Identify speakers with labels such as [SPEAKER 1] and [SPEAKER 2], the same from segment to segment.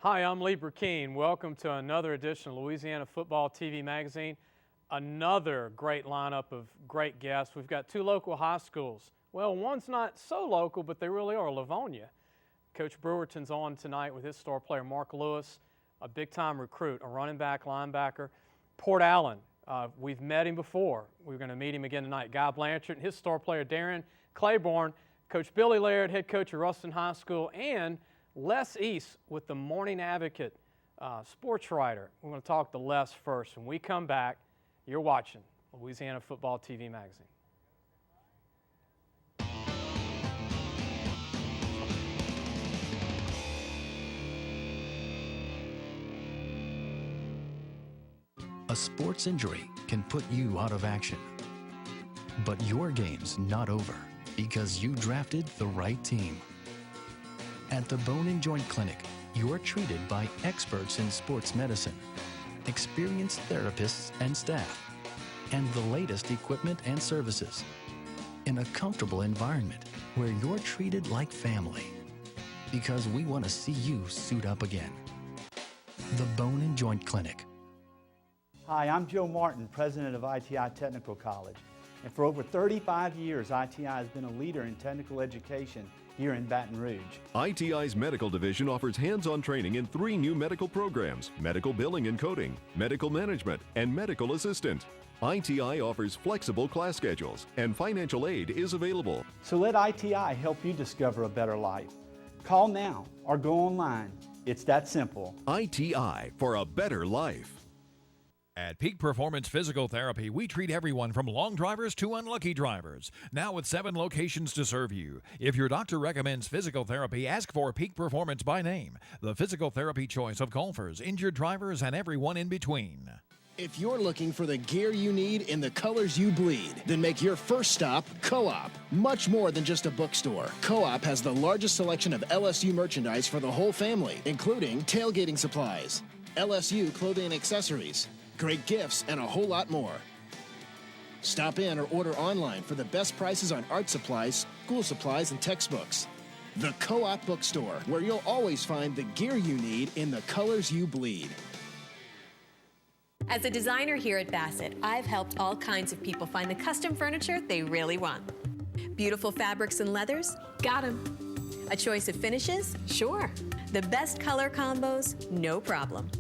[SPEAKER 1] Hi, I'm Lee Burkeen. Welcome to another edition of Louisiana Football TV Magazine. Another great lineup of great guests. We've got two local high schools. Well, one's not so local, but they really are, Livonia. Coach Brewerton's on tonight with his star player, Mark Lewis, a big-time recruit, a running back, linebacker. Port Allen, we've met him before. We're going to meet him again tonight. Guy Blanchard and his star player, Darren Claiborne. Coach Billy Laird, head coach of Ruston High School, and Les East with the Morning Advocate sports writer. We're going to talk to Les first. When we come back, you're watching Louisiana Football TV Magazine.
[SPEAKER 2] A sports injury can put you out of action. But your game's not over because you drafted the right team. At the Bone and Joint Clinic, you're treated by experts in sports medicine, experienced therapists and staff, and the latest equipment and services in a comfortable environment where you're treated like family. Because we want to see you suit up again. The Bone and Joint Clinic.
[SPEAKER 3] Hi, I'm Joe Martin, president of ITI Technical College. And for over 35 years, ITI has been a leader in technical education here in Baton Rouge.
[SPEAKER 4] ITI's medical division offers hands-on training in 3 new medical programs: medical billing and coding, medical management, and medical assistant. ITI offers flexible class schedules, and financial aid is available.
[SPEAKER 3] So let ITI help you discover a better life. Call now or go online. It's that simple.
[SPEAKER 4] ITI for a better life.
[SPEAKER 5] At Peak Performance Physical Therapy, we treat everyone from long drivers to unlucky drivers. Now with 7 locations to serve you. If your doctor recommends physical therapy, ask for Peak Performance by name. The physical therapy choice of golfers, injured drivers, and everyone in between.
[SPEAKER 6] If you're looking for the gear you need in the colors you bleed, then make your first stop Co-op. Much more than just a bookstore, Co-op has the largest selection of LSU merchandise for the whole family, including tailgating supplies, LSU clothing and accessories, great gifts, and a whole lot more. Stop in or order online for the best prices on art supplies, school supplies, and textbooks. The Co-op Bookstore, where you'll always find the gear you need in the colors you bleed.
[SPEAKER 7] As a designer here at Bassett, I've helped all kinds of people find the custom furniture they really want. Beautiful fabrics and leathers? Got 'em. A choice of finishes? Sure. The best color combos? No problem.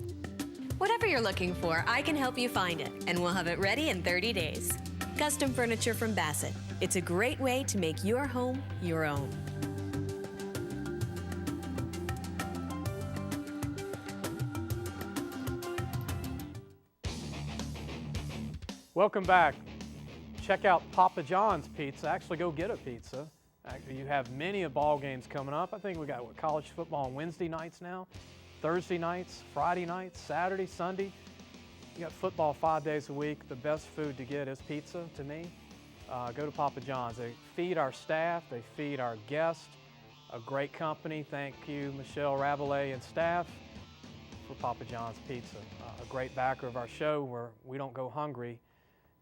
[SPEAKER 7] Whatever you're looking for, I can help you find it, and we'll have it ready in 30 days. Custom furniture from Bassett. It's a great way to make your home your own.
[SPEAKER 1] Welcome back. Check out Papa John's Pizza. Actually, go get a pizza. You have many of ball games coming up. I think we got college football on Wednesday nights now. Thursday nights, Friday nights, Saturday, Sunday. You got football 5 days a week. The best food to get is pizza to me. Go to Papa John's. They feed our staff. They feed our guests. A great company. Thank you, Michelle Rabelais and staff, for Papa John's Pizza. A great backer of our show where we don't go hungry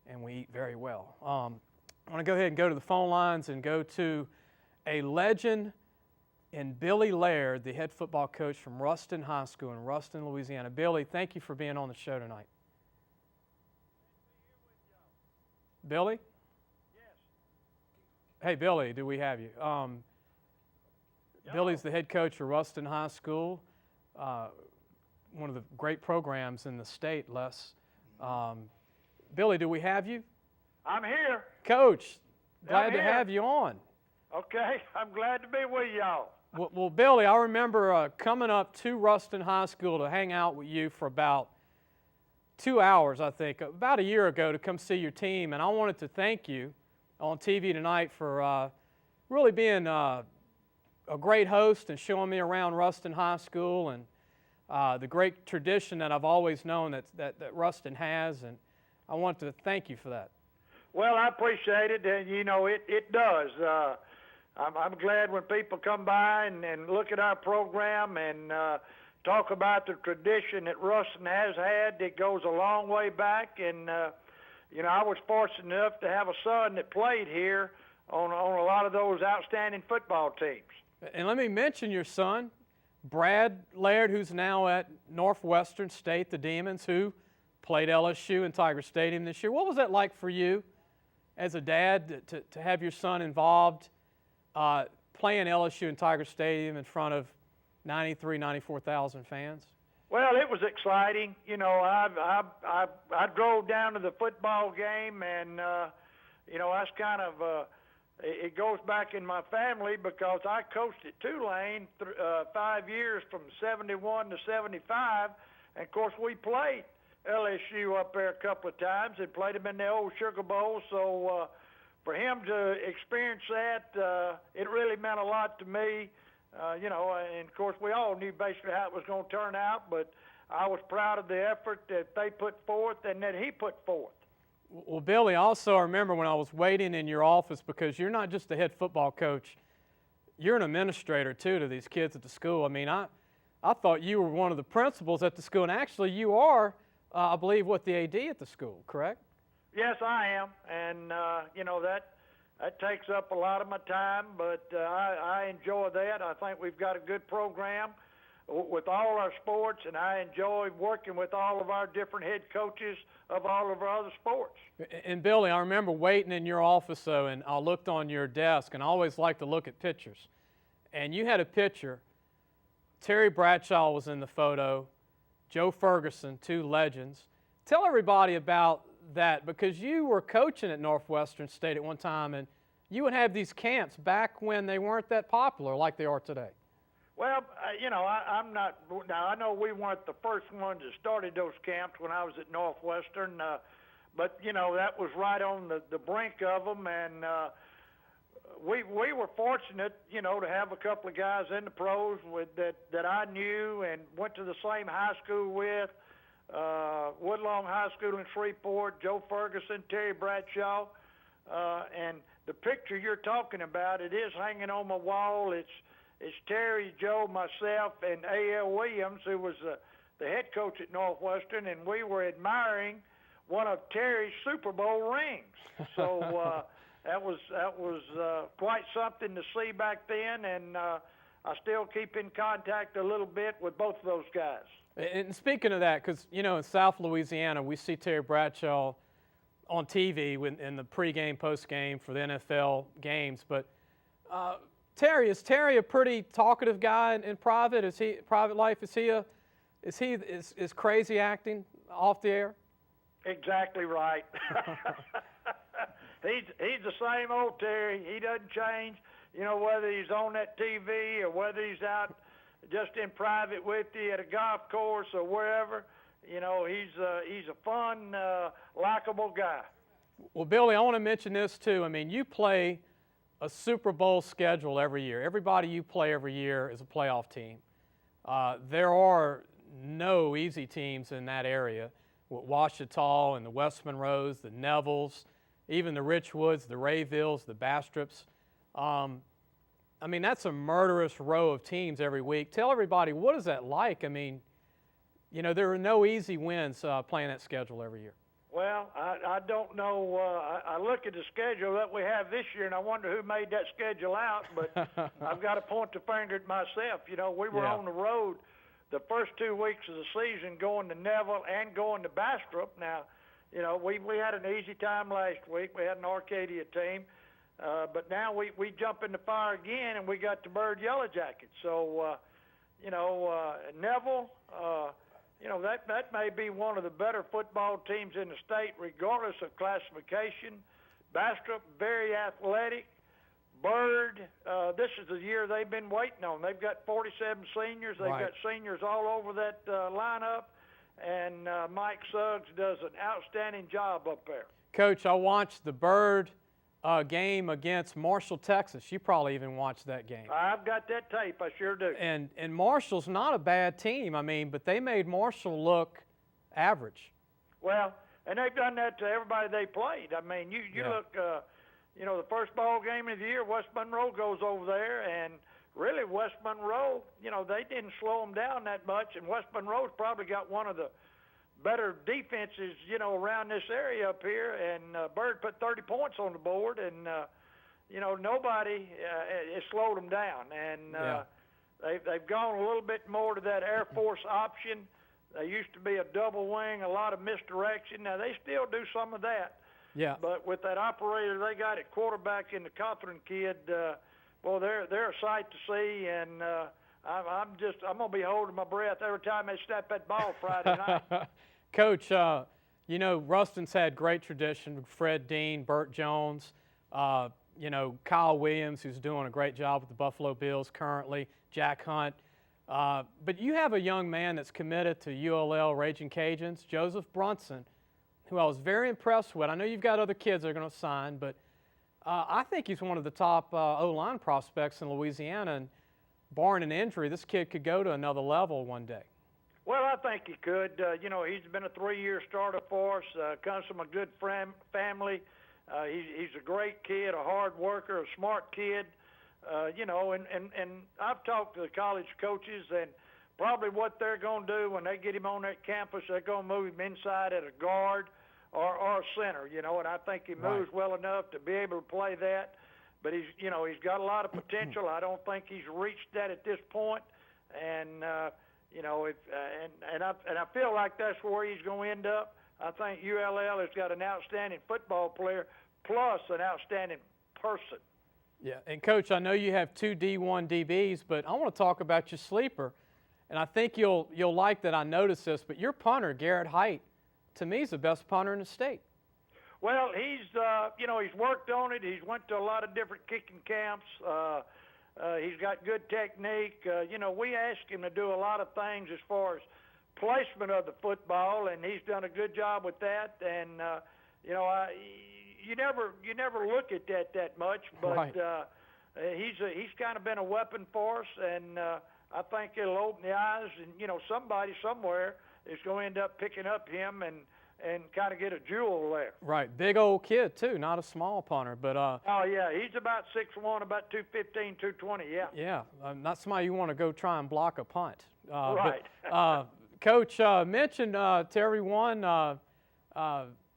[SPEAKER 1] and we eat very well. I want to go ahead and go to the phone lines and go to a legend in Billy Laird, the head football coach from Ruston High School in Ruston, Louisiana. Billy, thank you for being on the show tonight. Billy? Yes. Hey, Billy, do we have you? Billy's the head coach of Ruston High School, one of the great programs in the state, Les. Billy, do we have you?
[SPEAKER 8] I'm here.
[SPEAKER 1] Coach, glad to have you on.
[SPEAKER 8] Okay, I'm glad to be with y'all.
[SPEAKER 1] Well, Billy, I remember coming up to Ruston High School to hang out with you for about 2 hours, I think, about a year ago to come see your team. And I wanted to thank you on TV tonight for really being a great host and showing me around Ruston High School and the great tradition that I've always known that Ruston has. And I want to thank you for that.
[SPEAKER 8] Well, I appreciate it, and you know, it does. I'm glad when people come by and look at our program and talk about the tradition that Ruston has had. It goes a long way back, and you know, I was fortunate enough to have a son that played here on a lot of those outstanding football teams.
[SPEAKER 1] And let me mention your son, Brad Laird, who's now at Northwestern State, the Demons, who played LSU in Tiger Stadium this year. What was that like for you as a dad to have your son involved playing LSU in Tiger Stadium in front of 94,000 fans?
[SPEAKER 8] Well, it was exciting. You know, I drove down to the football game, and you know, that's kind of it goes back in my family because I coached at Tulane 5 years from 71 to 75, and of course we played LSU up there a couple of times and played them in the old Sugar Bowl. So for him to experience that, it really meant a lot to me. You know, and of course we all knew basically how it was going to turn out, but I was proud of the effort that they put forth and that he put forth.
[SPEAKER 1] Well, Billy, also I remember when I was waiting in your office, because you're not just the head football coach, you're an administrator too to these kids at the school. I mean, I thought you were one of the principals at the school, and actually you are, I believe, the AD at the school, correct?
[SPEAKER 8] Yes, I am, and you know, that takes up a lot of my time, but I enjoy that. I think we've got a good program with all our sports, and I enjoy working with all of our different head coaches of all of our other sports.
[SPEAKER 1] And Billy, I remember waiting in your office, though, and I looked on your desk, and I always like to look at pictures. And you had a picture. Terry Bradshaw was in the photo, Joe Ferguson, two legends. Tell everybody about that, because you were coaching at Northwestern State at one time, and you would have these camps back when they weren't that popular like they are today.
[SPEAKER 8] Well, you know, I'm not – now, I know we weren't the first ones that started those camps when I was at Northwestern, but, you know, that was right on the brink of them, and we were fortunate, you know, to have a couple of guys in the pros that I knew and went to the same high school with, Woodlawn High School in Shreveport, Joe Ferguson, Terry Bradshaw, and the picture you're talking about, it is hanging on my wall. It's Terry, Joe, myself, and A.L. Williams, who was the head coach at Northwestern, and we were admiring one of Terry's Super Bowl rings. So that was quite something to see back then, and I still keep in contact a little bit with both of those guys.
[SPEAKER 1] And speaking of that, because, you know, in South Louisiana, we see Terry Bradshaw on TV in the pregame, postgame for the NFL games, but Terry, is Terry a pretty talkative guy in private? Is he private life? Is he crazy acting off the air?
[SPEAKER 8] Exactly right. He's the same old Terry. He doesn't change. You know, whether he's on that TV or whether he's out just in private with you at a golf course or wherever. You know, he's a fun, likable guy.
[SPEAKER 1] Well, Billy, I want to mention this too. I mean, you play a Super Bowl schedule every year. Everybody you play every year is a playoff team. There are no easy teams in that area. Ouachita and the West Monroes, the Nevilles, even the Richwoods, the Rayvilles, the Bastrips. I mean, that's a murderous row of teams every week. Tell everybody, what is that like? I mean, you know, there are no easy wins playing that schedule every year.
[SPEAKER 8] Well, I don't know. I look at the schedule that we have this year, and I wonder who made that schedule out, but I've got to point the finger at myself. You know, we were on the road the first 2 weeks of the season going to Neville and going to Bastrop. Now, you know, we had an easy time last week. We had an Arcadia team. But now we jump in the fire again, and we got the Bird Yellow Jackets. So, you know, Neville, you know, that may be one of the better football teams in the state, regardless of classification. Bastrop, very athletic. Bird, this is the year they've been waiting on. They've got 47 seniors. They've got seniors all over that lineup, and Mike Suggs does an outstanding job up there.
[SPEAKER 1] Coach, I watched the Bird game against Marshall, Texas. You probably even watched that game.
[SPEAKER 8] I've got that tape. I sure do.
[SPEAKER 1] And Marshall's not a bad team, I mean, but they made Marshall look average.
[SPEAKER 8] Well, and they've done that to everybody they played. I mean, you look, you know, the first ball game of the year, West Monroe goes over there, and really West Monroe, you know, they didn't slow them down that much, and West Monroe's probably got one of the better defenses, you know, around this area up here, and Bird put 30 points on the board, and, you know, nobody has slowed them down. And, They've gone a little bit more to that Air Force option. They used to be a double wing, a lot of misdirection. Now, they still do some of that.
[SPEAKER 1] Yeah.
[SPEAKER 8] But with that operator they got at quarterback in the Cothran kid, well, they're a sight to see, and I'm going to be holding my breath every time they snap that ball Friday night.
[SPEAKER 1] Coach, you know, Ruston's had great tradition with Fred Dean, Burt Jones, you know, Kyle Williams, who's doing a great job with the Buffalo Bills currently, Jack Hunt. But you have a young man that's committed to ULL Raging Cajuns, Joseph Brunson, who I was very impressed with. I know you've got other kids that are going to sign, but I think he's one of the top O-line prospects in Louisiana, and barring an injury, this kid could go to another level one day.
[SPEAKER 8] Well, I think he could. You know, he's been a 3-year starter for us, comes from a good family. He's a great kid, a hard worker, a smart kid. You know, and I've talked to the college coaches, and probably what they're going to do when they get him on that campus, they're going to move him inside at a guard or a center, you know, and I think he moves well enough to be able to play that. But he's got a lot of potential. I don't think he's reached that at this point, and you know, I feel like that's where he's going to end up. I think ULL has got an outstanding football player plus an outstanding person.
[SPEAKER 1] Yeah, and Coach, I know you have 2 D1 DBs, but I want to talk about your sleeper, and I think you'll like that I noticed this, but your punter, Garrett Height, to me is the best punter in the state.
[SPEAKER 8] Well, he's he's worked on it. He's went to a lot of different kicking camps. He's got good technique. You know, we asked him to do a lot of things as far as placement of the football, and he's done a good job with that. And you know, you never look at that much, but he's kind of been a weapon for us, and I think it'll open the eyes. And you know, somebody somewhere is going to end up picking up him and kind of get a jewel there.
[SPEAKER 1] Right, big old kid too, not a small punter, but
[SPEAKER 8] oh yeah, he's about 6'1", about 215, 220. Yeah.
[SPEAKER 1] Yeah, not somebody you want to go try and block a punt.
[SPEAKER 8] Right.
[SPEAKER 1] But, Coach, mentioned to everyone,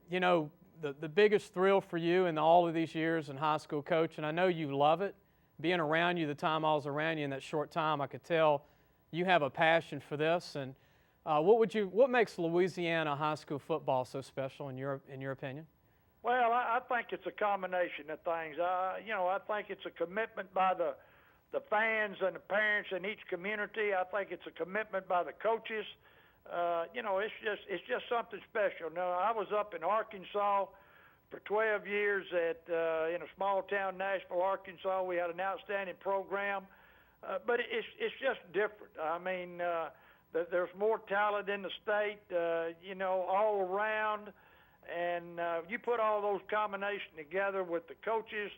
[SPEAKER 1] you know, the biggest thrill for you in all of these years in high school, Coach, and I know you love it. Being around you, the time I was around you in that short time, I could tell you have a passion for this. And what makes Louisiana high school football so special in your opinion?
[SPEAKER 8] Well, I think it's a combination of things. You know, I think it's a commitment by the fans and the parents in each community. I think it's a commitment by the coaches. You know, it's just something special. Now, I was up in Arkansas for 12 years in a small town, Nashville, Arkansas. We had an outstanding program, but it's just different. I mean, there's more talent in the state, you know, all around, and you put all those combinations together with the coaches,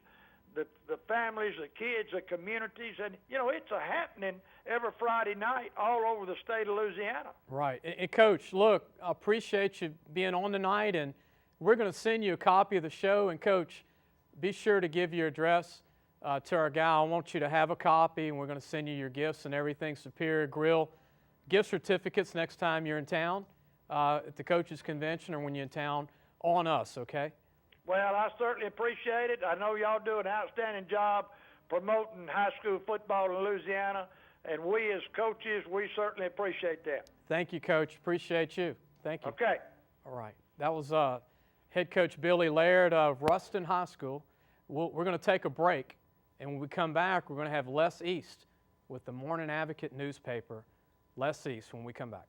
[SPEAKER 8] the families, the kids, the communities, and, you know, it's a happening every Friday night all over the state of Louisiana.
[SPEAKER 1] Right. And Coach, look, I appreciate you being on tonight, and we're going to send you a copy of the show. And, Coach, be sure to give your address to our guy. I want you to have a copy, and we're going to send you your gifts and everything. Superior Grill gift certificates next time you're in town at the Coaches Convention or when you're in town on us, okay?
[SPEAKER 8] Well, I certainly appreciate it. I know y'all do an outstanding job promoting high school football in Louisiana, and we as coaches, we certainly appreciate that.
[SPEAKER 1] Thank you, Coach. Appreciate you. Thank you.
[SPEAKER 8] Okay.
[SPEAKER 1] All right. That was head coach Billy Laird of Ruston High School. We're going to take a break, and when we come back, we're going to have Les East with the Morning Advocate newspaper. Les East when we come back.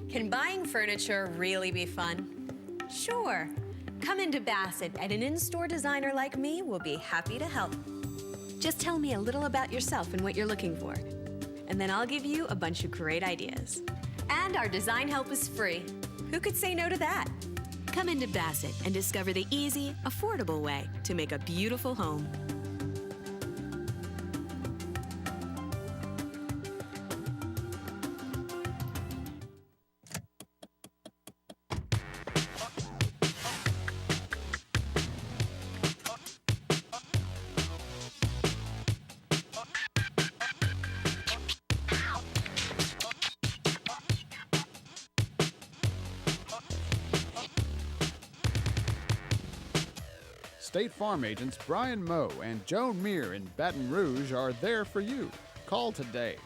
[SPEAKER 7] Can buying furniture really be fun? Sure. Come into Bassett, and an in-store designer like me will be happy to help. Just tell me a little about yourself and what you're looking for, and then I'll give you a bunch of great ideas. And our design help is free. Who could say no to that? Come into Bassett and discover the easy, affordable way to make a beautiful home.
[SPEAKER 9] State Farm agents Brian Moe and Joe Meir in Baton Rouge are there for you. Call today.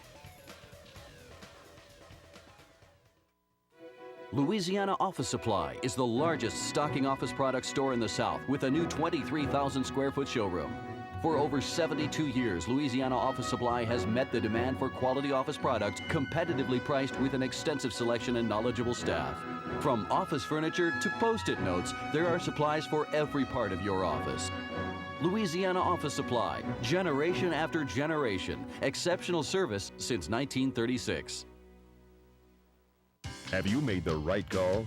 [SPEAKER 10] Louisiana Office Supply is the largest stocking office product store in the South with a new 23,000 square foot showroom. For over 72 years, Louisiana Office Supply has met the demand for quality office products competitively priced with an extensive selection and knowledgeable staff. From office furniture to Post-it notes, there are supplies for every part of your office. Louisiana Office Supply, generation after generation, exceptional service since 1936.
[SPEAKER 4] Have you made the right call?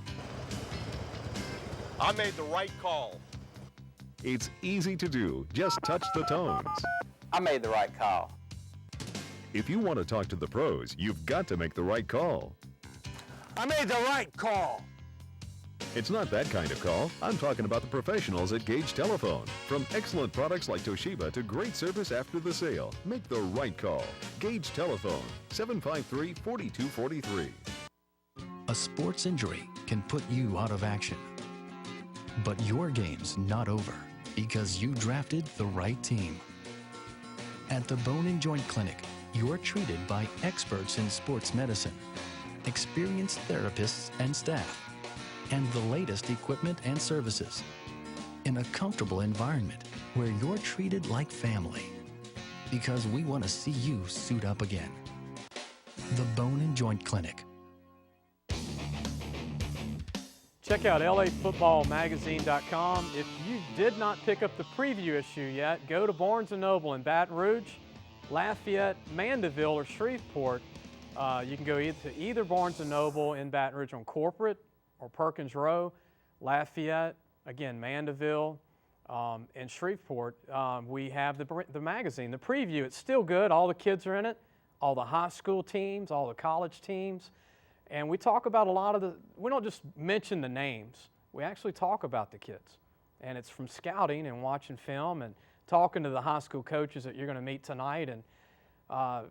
[SPEAKER 11] I made the right call.
[SPEAKER 4] It's easy to do. Just touch the tones.
[SPEAKER 11] I made the right call.
[SPEAKER 4] If you want to talk to the pros, you've got to make the right call.
[SPEAKER 11] I made the right call.
[SPEAKER 4] It's not that kind of call. I'm talking about the professionals at Gage Telephone. From excellent products like Toshiba to great service after the sale, make the right call. Gage Telephone, 753-4243.
[SPEAKER 2] A sports injury can put you out of action. But your game's not over because you drafted the right team. At the Bone and Joint Clinic, you're treated by experts in sports medicine, experienced therapists and staff, and the latest equipment and services in a comfortable environment where you're treated like family. Because we want to see you suit up again. The Bone and Joint Clinic.
[SPEAKER 1] Check out LAFootballMagazine.com. If you did not pick up the preview issue yet, go to Barnes & Noble in Baton Rouge, Lafayette, Mandeville, or Shreveport. You can go to either Barnes & Noble in Baton Rouge on Corporate or Perkins Row, Lafayette, again, Mandeville, and Shreveport. We have the magazine, the preview. It's still good. All the kids are in it, all the high school teams, all the college teams. And we talk about a lot of we don't just mention the names. We actually talk about the kids. And it's from scouting and watching film and talking to the high school coaches that you're going to meet tonight. And,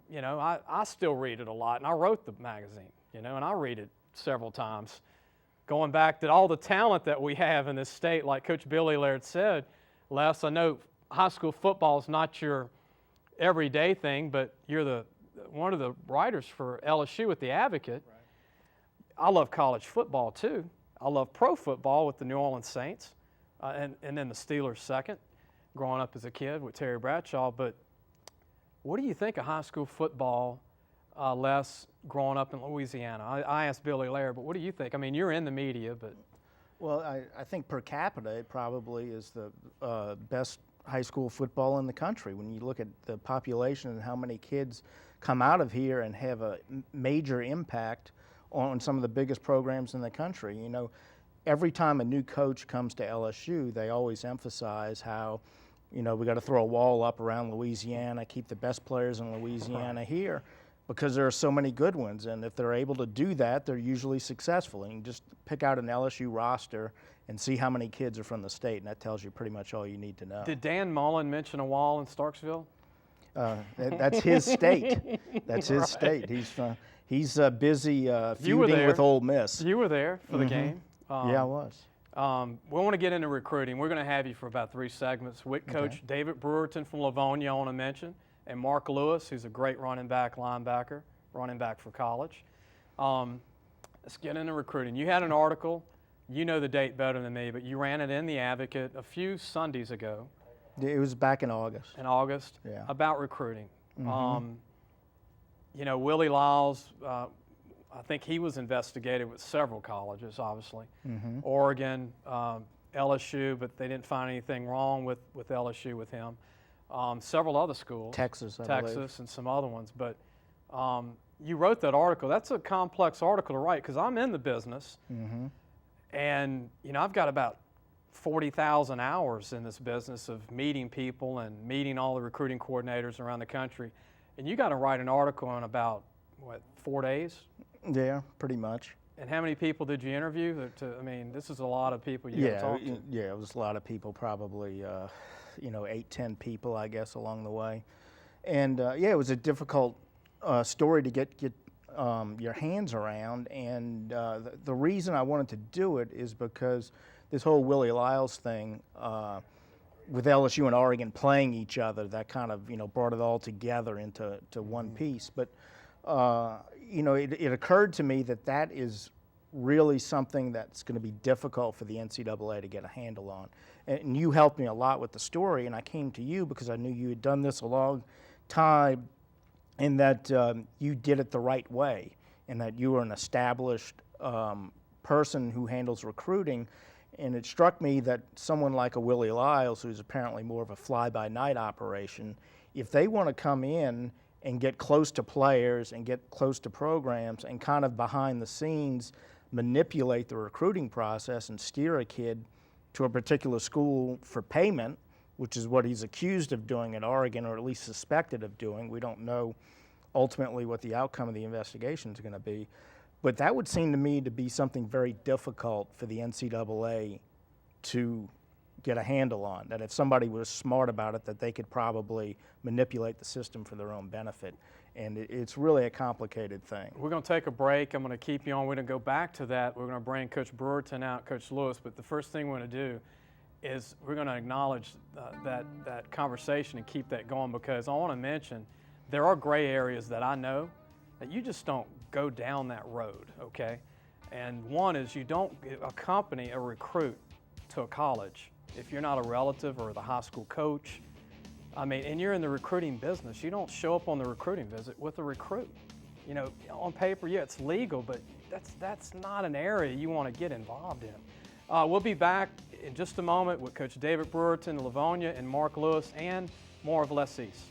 [SPEAKER 1] you know, I still read it a lot. And I wrote the magazine, you know, and I read it several times. Going back to all the talent that we have in this state, like Coach Billy Laird said, Les, I know high school football is not your everyday thing, but you're one of the writers for LSU with The Advocate. Right. I love college football, too. I love pro football with the New Orleans Saints, and then the Steelers second, growing up as a kid with Terry Bradshaw. But what do you think of high school football, Les, growing up in Louisiana? I asked Billy Laird, but what do you think? I mean, you're in the media, but...
[SPEAKER 12] Well, I think per capita, it probably is the best high school football in the country. When you look at the population and how many kids come out of here and have a major impact on some of the biggest programs in the country. You know, every time a new coach comes to LSU, they always emphasize how, you know, we got to throw a wall up around Louisiana, keep the best players in Louisiana here, because there are so many good ones. And if they're able to do that, they're usually successful. And you can just pick out an LSU roster and see how many kids are from the state, and that tells you pretty much all you need to know.
[SPEAKER 1] Did Dan Mullen mention a wall in Starksville?
[SPEAKER 12] That's his state. That's his state. He's busy feuding with Ole Miss.
[SPEAKER 1] You were there for the game.
[SPEAKER 12] Yeah, I was.
[SPEAKER 1] We want to get into recruiting. We're going to have you for about 3 segments. With Coach David Brewerton from Livonia, I want to mention, and Mark Lewis, who's a great running back for college. Let's get into recruiting. You had an article. You know the date better than me, but you ran it in The Advocate a few Sundays ago.
[SPEAKER 12] It was back in August.
[SPEAKER 1] In August?
[SPEAKER 12] Yeah.
[SPEAKER 1] About recruiting. You know, Willie Lyles, I think he was investigated with several colleges, obviously. Oregon, LSU, but they didn't find anything wrong with LSU with him. Several other schools.
[SPEAKER 12] Texas, I believe.
[SPEAKER 1] And some other ones. But you wrote that article. That's a complex article to write because I'm in the business. And, you know, I've got about 40,000 hours in this business of meeting people and meeting all the recruiting coordinators around the country. And you got to write an article in about, 4 days?
[SPEAKER 12] Yeah, pretty much.
[SPEAKER 1] And how many people did you interview? I mean, this is a lot of people you got to talk to.
[SPEAKER 12] Yeah, it was a lot of people, probably, 8, 10 people, I guess, along the way. And, it was a difficult story to get your hands around. And the reason I wanted to do it is because this whole Willie Lyles thing, with LSU and Oregon playing each other, that kind of, brought it all together into one piece. But, it occurred to me that is really something that's going to be difficult for the NCAA to get a handle on. And you helped me a lot with the story, and I came to you because I knew you had done this a long time and that you did it the right way and that you were an established person who handles recruiting. And it struck me that someone like a Willie Lyles, who's apparently more of a fly-by-night operation, if they want to come in and get close to players and get close to programs and kind of behind the scenes manipulate the recruiting process and steer a kid to a particular school for payment, which is what he's accused of doing at Oregon, or at least suspected of doing. We don't know ultimately what the outcome of the investigation is going to be. But that would seem to me to be something very difficult for the NCAA to get a handle on, that if somebody was smart about it, that they could probably manipulate the system for their own benefit. And it's really a complicated thing.
[SPEAKER 1] We're going to take a break. I'm going to keep you on. We're going to go back to that. We're going to bring Coach Brewerton out, Coach Lewis. But the first thing we're going to do is we're going to acknowledge that conversation and keep that going, because I want to mention there are gray areas that I know that you just don't go down that road, okay? And one is you don't accompany a recruit to a college if you're not a relative or the high school coach. I mean, and you're in the recruiting business. You don't show up on the recruiting visit with a recruit. On paper, yeah, it's legal, but that's not an area you want to get involved in. We'll be back in just a moment with Coach David Brewerton, Livonia, and Mark Lewis, and more of Les East.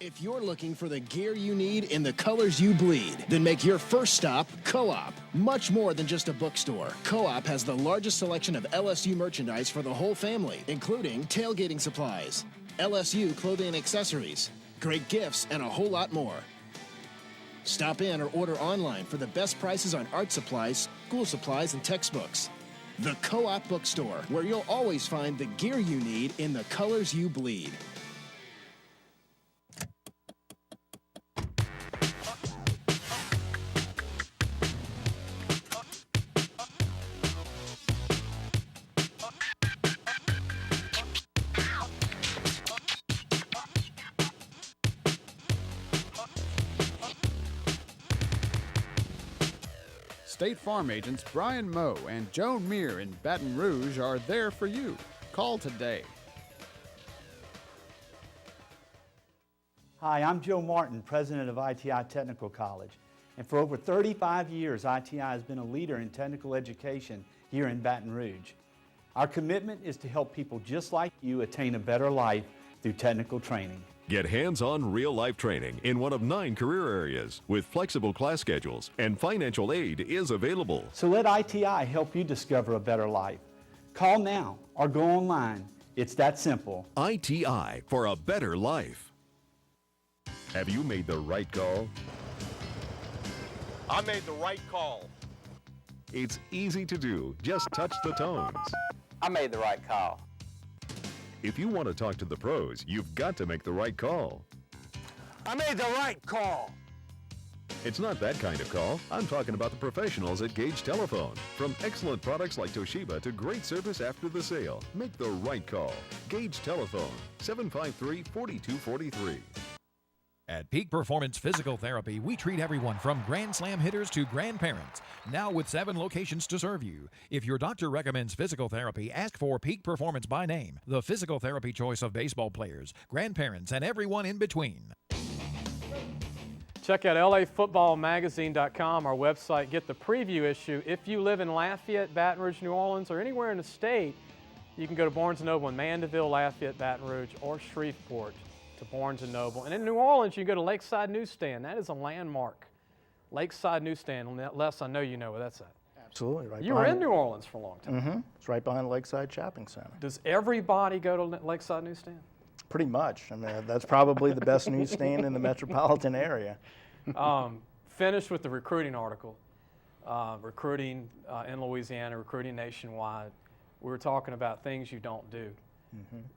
[SPEAKER 6] If you're looking for the gear you need in the colors you bleed, then make your first stop Co-op. Much more than just a bookstore, Co-op has the largest selection of LSU merchandise for the whole family, including tailgating supplies, LSU clothing and accessories, great gifts, and a whole lot more. Stop in or order online for the best prices on art supplies, school supplies, and textbooks. The Co-op Bookstore, where you'll always find the gear you need in the colors you bleed.
[SPEAKER 9] State Farm agents Brian Moe and Joan Meir in Baton Rouge are there for you. Call today.
[SPEAKER 3] Hi, I'm Joe Martin, president of ITI Technical College. And for over 35 years, ITI has been a leader in technical education here in Baton Rouge. Our commitment is to help people just like you attain a better life through technical training.
[SPEAKER 4] Get hands-on real-life training in one of 9 career areas with flexible class schedules, and financial aid is available.
[SPEAKER 3] So let ITI help you discover a better life. Call now or go online. It's that simple.
[SPEAKER 4] ITI for a better life. Have you made the right call?
[SPEAKER 11] I made the right call.
[SPEAKER 4] It's easy to do. Just touch the tones.
[SPEAKER 11] I made the right call.
[SPEAKER 4] If you want to talk to the pros, you've got to make the right call.
[SPEAKER 11] I made the right call.
[SPEAKER 4] It's not that kind of call. I'm talking about the professionals at Gage Telephone. From excellent products like Toshiba to great service after the sale, make the right call. Gage Telephone, 753-4243.
[SPEAKER 5] At Peak Performance Physical Therapy, we treat everyone from Grand Slam hitters to grandparents. Now with 7 locations to serve you. If your doctor recommends physical therapy, ask for Peak Performance by name, the physical therapy choice of baseball players, grandparents, and everyone in between.
[SPEAKER 1] Check out lafootballmagazine.com, our website. Get the preview issue. If you live in Lafayette, Baton Rouge, New Orleans, or anywhere in the state, you can go to Barnes & Noble in Mandeville, Lafayette, Baton Rouge, or Shreveport to Barnes & Noble. And in New Orleans, you can go to Lakeside Newsstand. That is a landmark. Lakeside Newsstand. Les, I know you know where that's at.
[SPEAKER 12] Absolutely. Right.
[SPEAKER 1] You were in New Orleans for a long time.
[SPEAKER 12] Mm-hmm. It's right behind Lakeside Shopping Center.
[SPEAKER 1] Does everybody go to Lakeside Newsstand?
[SPEAKER 12] Pretty much. I mean, that's probably the best newsstand in the metropolitan area.
[SPEAKER 1] Finished with the recruiting article. Recruiting in Louisiana, recruiting nationwide. We were talking about things you don't do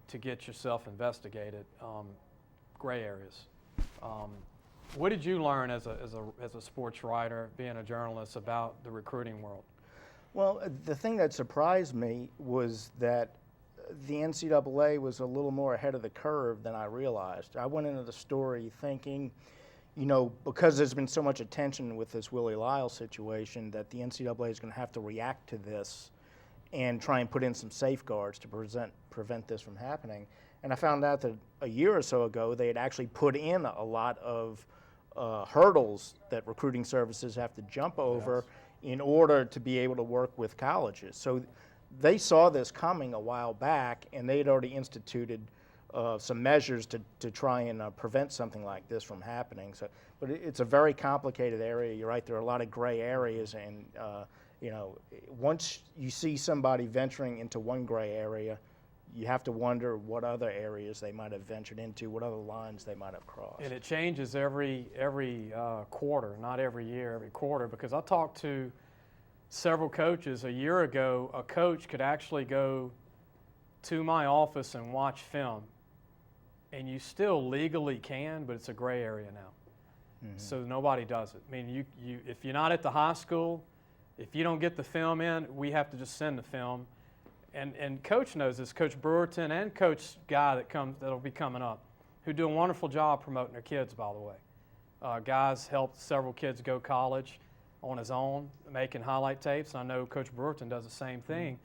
[SPEAKER 1] to get yourself investigated. gray areas. What did you learn as a sports writer, being a journalist, about the recruiting world?
[SPEAKER 12] Well, the thing that surprised me was that the NCAA was a little more ahead of the curve than I realized. I went into the story thinking, you know, because there's been so much attention with this Willie Lyle situation, that the NCAA is going to have to react to this and try and put in some safeguards to prevent this from happening. And I found out that a year or so ago, they had actually put in a lot of hurdles that recruiting services have to jump over in order to be able to work with colleges. So they saw this coming a while back, and they had already instituted some measures to try and prevent something like this from happening. So, but it's a very complicated area. You're right, there are a lot of gray areas, and you know, once you see somebody venturing into one gray area, you have to wonder what other areas they might have ventured into, what other lines they might have crossed.
[SPEAKER 1] And it changes every quarter, not every year, every quarter, because I talked to several coaches. A year ago, a coach could actually go to my office and watch film, and you still legally can, but it's a gray area now. Mm-hmm. So nobody does it. I mean, if you're not at the high school, if you don't get the film in, we have to just send the film. And Coach knows this, Coach Brewerton and Coach Guy that'll be coming up, who do a wonderful job promoting their kids, by the way. Guy's helped several kids go college on his own, making highlight tapes. And I know Coach Brewerton does the same thing.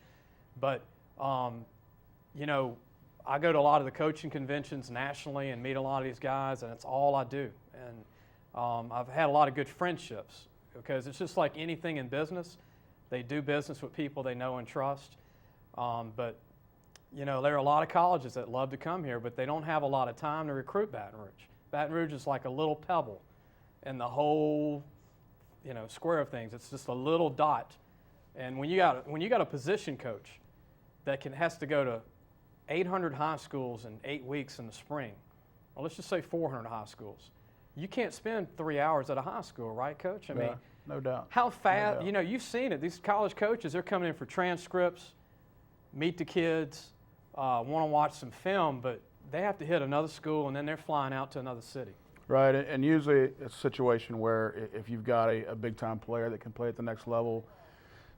[SPEAKER 1] But, you know, I go to a lot of the coaching conventions nationally and meet a lot of these guys, and it's all I do. And I've had a lot of good friendships, because it's just like anything in business. They do business with people they know and trust. But, you know, there are a lot of colleges that love to come here, but they don't have a lot of time to recruit Baton Rouge. Baton Rouge is like a little pebble in the whole, you know, square of things. It's just a little dot. And when you got a position coach that has to go to 800 high schools in 8 weeks in the spring, well, let's just say 400 high schools. You can't spend 3 hours at a high school, right, Coach? I mean,
[SPEAKER 13] no doubt.
[SPEAKER 1] How fast, you know, you've seen it. These college coaches, they're coming in for transcripts, meet the kids, want to watch some film, but they have to hit another school, and then they're flying out to another city.
[SPEAKER 13] Right, and usually it's a situation where if you've got a big-time player that can play at the next level,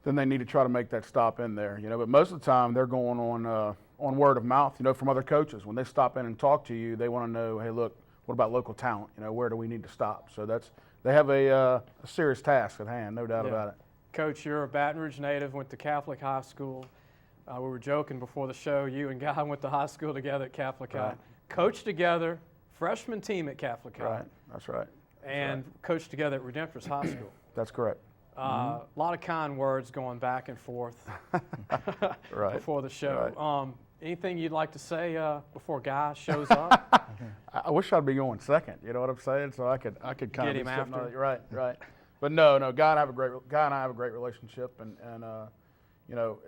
[SPEAKER 13] then they need to try to make that stop in there, you know. But most of the time, they're going on word of mouth, you know, from other coaches. When they stop in and talk to you, they want to know, hey, look, what about local talent? You know, where do we need to stop? So they have a serious task at hand, no doubt about it.
[SPEAKER 1] Coach, you're a Baton Rouge native, went to Catholic high school. We were joking before the show, you and Guy went to high school together at Catholic High. Coached together, freshman team at Catholic High.
[SPEAKER 13] Right, that's right.
[SPEAKER 1] And coached together at Redemptorist High School.
[SPEAKER 13] That's correct.
[SPEAKER 1] A lot of kind words going back and forth before the show.
[SPEAKER 13] Right.
[SPEAKER 1] Anything you'd like to say before Guy shows up?
[SPEAKER 13] I wish I'd be going second, you know what I'm saying? So I could kind
[SPEAKER 1] Get
[SPEAKER 13] of
[SPEAKER 1] him after.
[SPEAKER 13] Right. But no, Guy and I have a great relationship, and you know,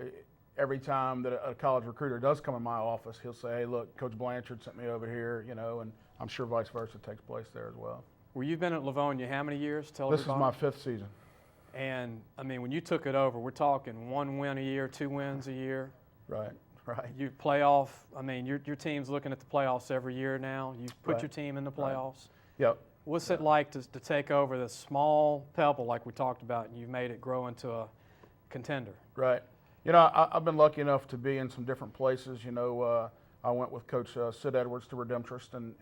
[SPEAKER 13] every time that a college recruiter does come in my office, he'll say, hey, look, Coach Blanchard sent me over here, you know, and I'm sure vice versa takes place there as well.
[SPEAKER 1] Well, you've been at Livonia how many years?
[SPEAKER 13] This is my 5th season.
[SPEAKER 1] And, I mean, when you took it over, we're talking 1 win a year, 2 wins a year.
[SPEAKER 13] Right.
[SPEAKER 1] You playoff, I mean, your team's looking at the playoffs every year now. You've put your team in the playoffs.
[SPEAKER 13] Yep.
[SPEAKER 1] What's it like to take over this small pebble like we talked about, and you've made it grow into a contender?
[SPEAKER 13] Right. You know, I've been lucky enough to be in some different places. You know, I went with Coach Sid Edwards to Redemptorist, and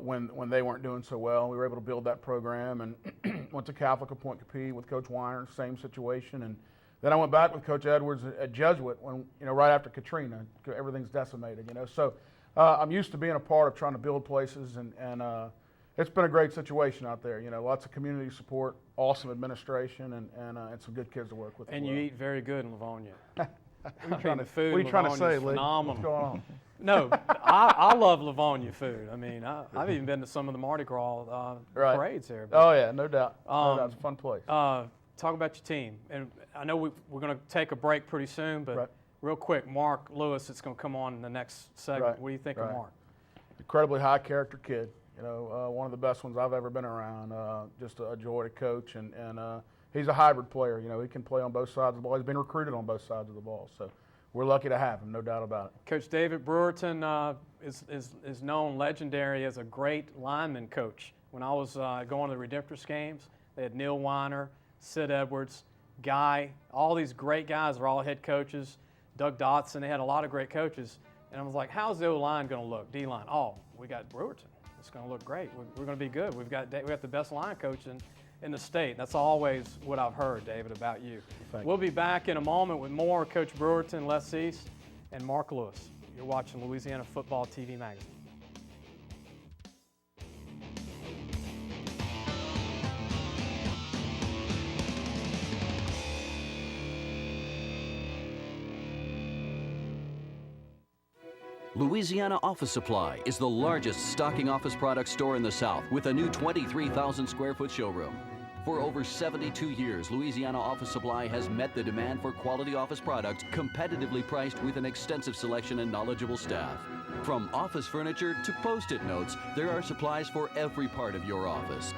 [SPEAKER 13] when they weren't doing so well, we were able to build that program, and went to Catholic at Point Capee with Coach Weiner, same situation, and then I went back with Coach Edwards at Jesuit when, you know, right after Katrina, everything's decimated, you know. So I'm used to being a part of trying to build places, and it's been a great situation out there. You know, lots of community support, awesome administration, and some good kids to work with.
[SPEAKER 1] And you eat very good in Livonia.
[SPEAKER 13] The
[SPEAKER 1] food
[SPEAKER 13] what are you trying to say,
[SPEAKER 1] is phenomenal.
[SPEAKER 13] What's going on?
[SPEAKER 1] No, I love Livonia food. I mean, I've even been to some of the Mardi Gras parades there.
[SPEAKER 13] Oh yeah, no doubt. No doubt. It's a fun place.
[SPEAKER 1] Talk about your team, and I know we're going to take a break pretty soon, but real quick, Mark Lewis is going to come on in the next segment. What do you think of Mark?
[SPEAKER 13] Incredibly high character kid. You know, one of the best ones I've ever been around. Just a joy to coach, and he's a hybrid player. You know, he can play on both sides of the ball. He's been recruited on both sides of the ball. So we're lucky to have him, no doubt about it.
[SPEAKER 1] Coach David Brewerton is known legendary as a great lineman coach. When I was going to the Redemptorist games, they had Neil Weiner, Sid Edwards, Guy, all these great guys are all head coaches. Doug Dotson, they had a lot of great coaches. And I was like, how's the O-line going to look, D-line? Oh, we got Brewerton. It's going to look great. We're going to be good. We got the best line coach in the state. That's always what I've heard, David, about you. We'll be back in a moment with more Coach Brewerton, Les East, and Mark Lewis. You're watching Louisiana Football TV Magazine.
[SPEAKER 10] Louisiana Office Supply is the largest stocking office product store in the South with a new 23,000 square foot showroom. For over 72 years, Louisiana Office Supply has met the demand for quality office products competitively priced with an extensive selection and knowledgeable staff. From office furniture to Post-it notes, there are supplies for every part of your office.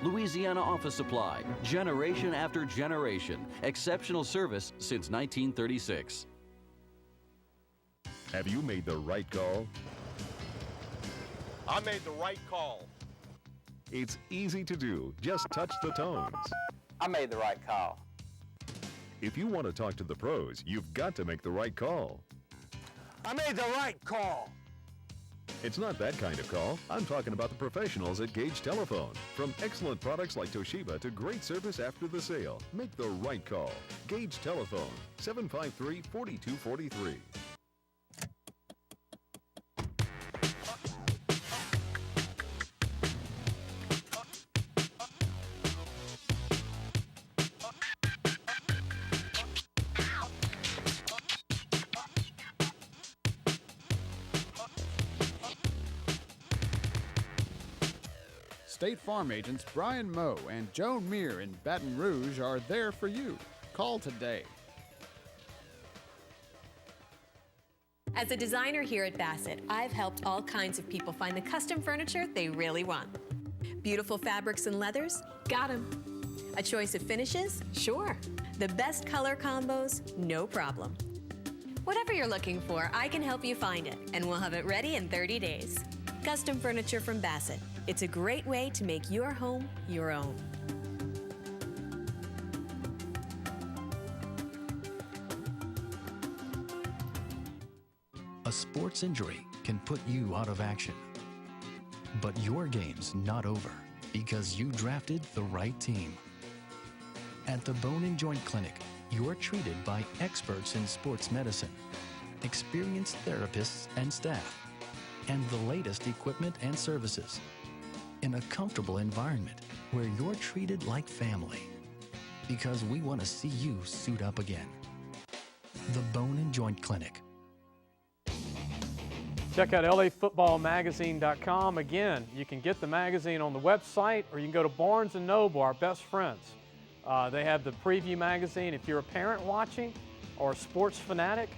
[SPEAKER 10] Louisiana Office Supply, generation after generation, exceptional service since 1936.
[SPEAKER 4] Have you made the right call?
[SPEAKER 11] I made the right call.
[SPEAKER 4] It's easy to do. Just touch the tones.
[SPEAKER 11] I made the right call.
[SPEAKER 4] If you want to talk to the pros, you've got to make the right call.
[SPEAKER 11] I made the right call.
[SPEAKER 4] It's not that kind of call. I'm talking about the professionals at Gage Telephone. From excellent products like Toshiba to great service after the sale, make the right call. Gage Telephone, 753-4243.
[SPEAKER 9] State Farm agents Brian Moe and Joan Meir in Baton Rouge are there for you. Call today.
[SPEAKER 7] As a designer here at Bassett, I've helped all kinds of people find the custom furniture they really want. Beautiful fabrics and leathers? Got 'em. A choice of finishes? Sure. The best color combos? No problem. Whatever you're looking for, I can help you find it, and we'll have it ready in 30 days. Custom furniture from Bassett. It's a great way to make your home your own.
[SPEAKER 2] A sports injury can put you out of action. But your game's not over because you drafted the right team. At the Bone and Joint Clinic, you're treated by experts in sports medicine, experienced therapists and staff, and the latest equipment and services in a comfortable environment where you're treated like family. Because we want to see you suit up again. The Bone and Joint Clinic.
[SPEAKER 1] Check out lafootballmagazine.com. Again, you can get the magazine on the website, or you can go to Barnes & Noble, our best friends. They have the preview magazine. If you're a parent watching or a sports fanatic,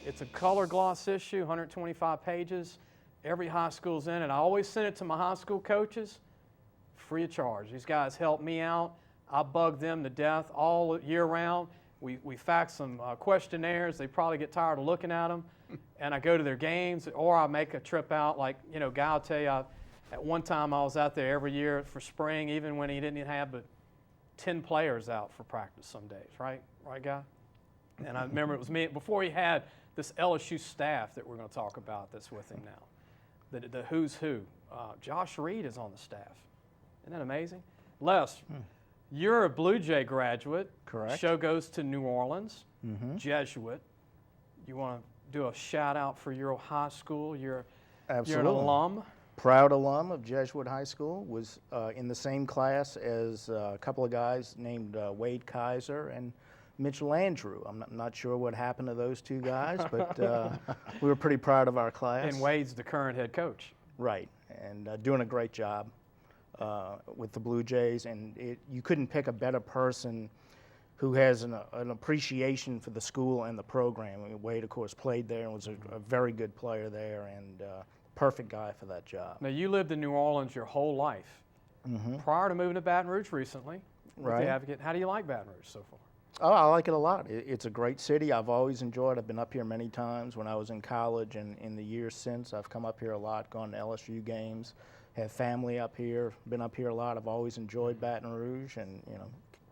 [SPEAKER 1] it's a color gloss issue, 125 pages. Every high school's in it. I always send it to my high school coaches free of charge. These guys help me out. I bug them to death all year round. We fax some questionnaires. They probably get tired of looking at them. And I go to their games, or I make a trip out. Like, you know, Guy will tell you, at one time I was out there every year for spring, even when he didn't even have but 10 players out for practice some days, right? Right, Guy? And I remember it was me, before he had this LSU staff that we're going to talk about that's with him now. The who's who. Josh Reed is on the staff. Isn't that amazing? Les, you're a Blue Jay graduate.
[SPEAKER 12] Correct.
[SPEAKER 1] Show goes to New Orleans,
[SPEAKER 12] Jesuit.
[SPEAKER 1] You want to do a shout out for your high school? You're an
[SPEAKER 12] Absolutely.
[SPEAKER 1] alum.
[SPEAKER 12] Proud alum of Jesuit High School. Was in the same class as a couple of guys named Wade Kaiser and Mitchell Andrew. I'm not sure what happened to those two guys, but we were pretty proud of our class.
[SPEAKER 1] And Wade's the current head coach.
[SPEAKER 12] Right, and doing a great job with the Blue Jays. And you couldn't pick a better person who has an appreciation for the school and the program. I mean, Wade, of course, played there and was a very good player there, and perfect guy for that job.
[SPEAKER 1] Now, you lived in New Orleans your whole life. Prior to moving to Baton Rouge recently with
[SPEAKER 12] Right.
[SPEAKER 1] the Advocate. How do you like Baton Rouge so far?
[SPEAKER 12] Oh, I like it a lot. It's a great city. I've always enjoyed it. I've been up here many times when I was in college, and in the years since, I've come up here a lot, gone to LSU games, have family up here, been up here a lot. I've always enjoyed Baton Rouge, and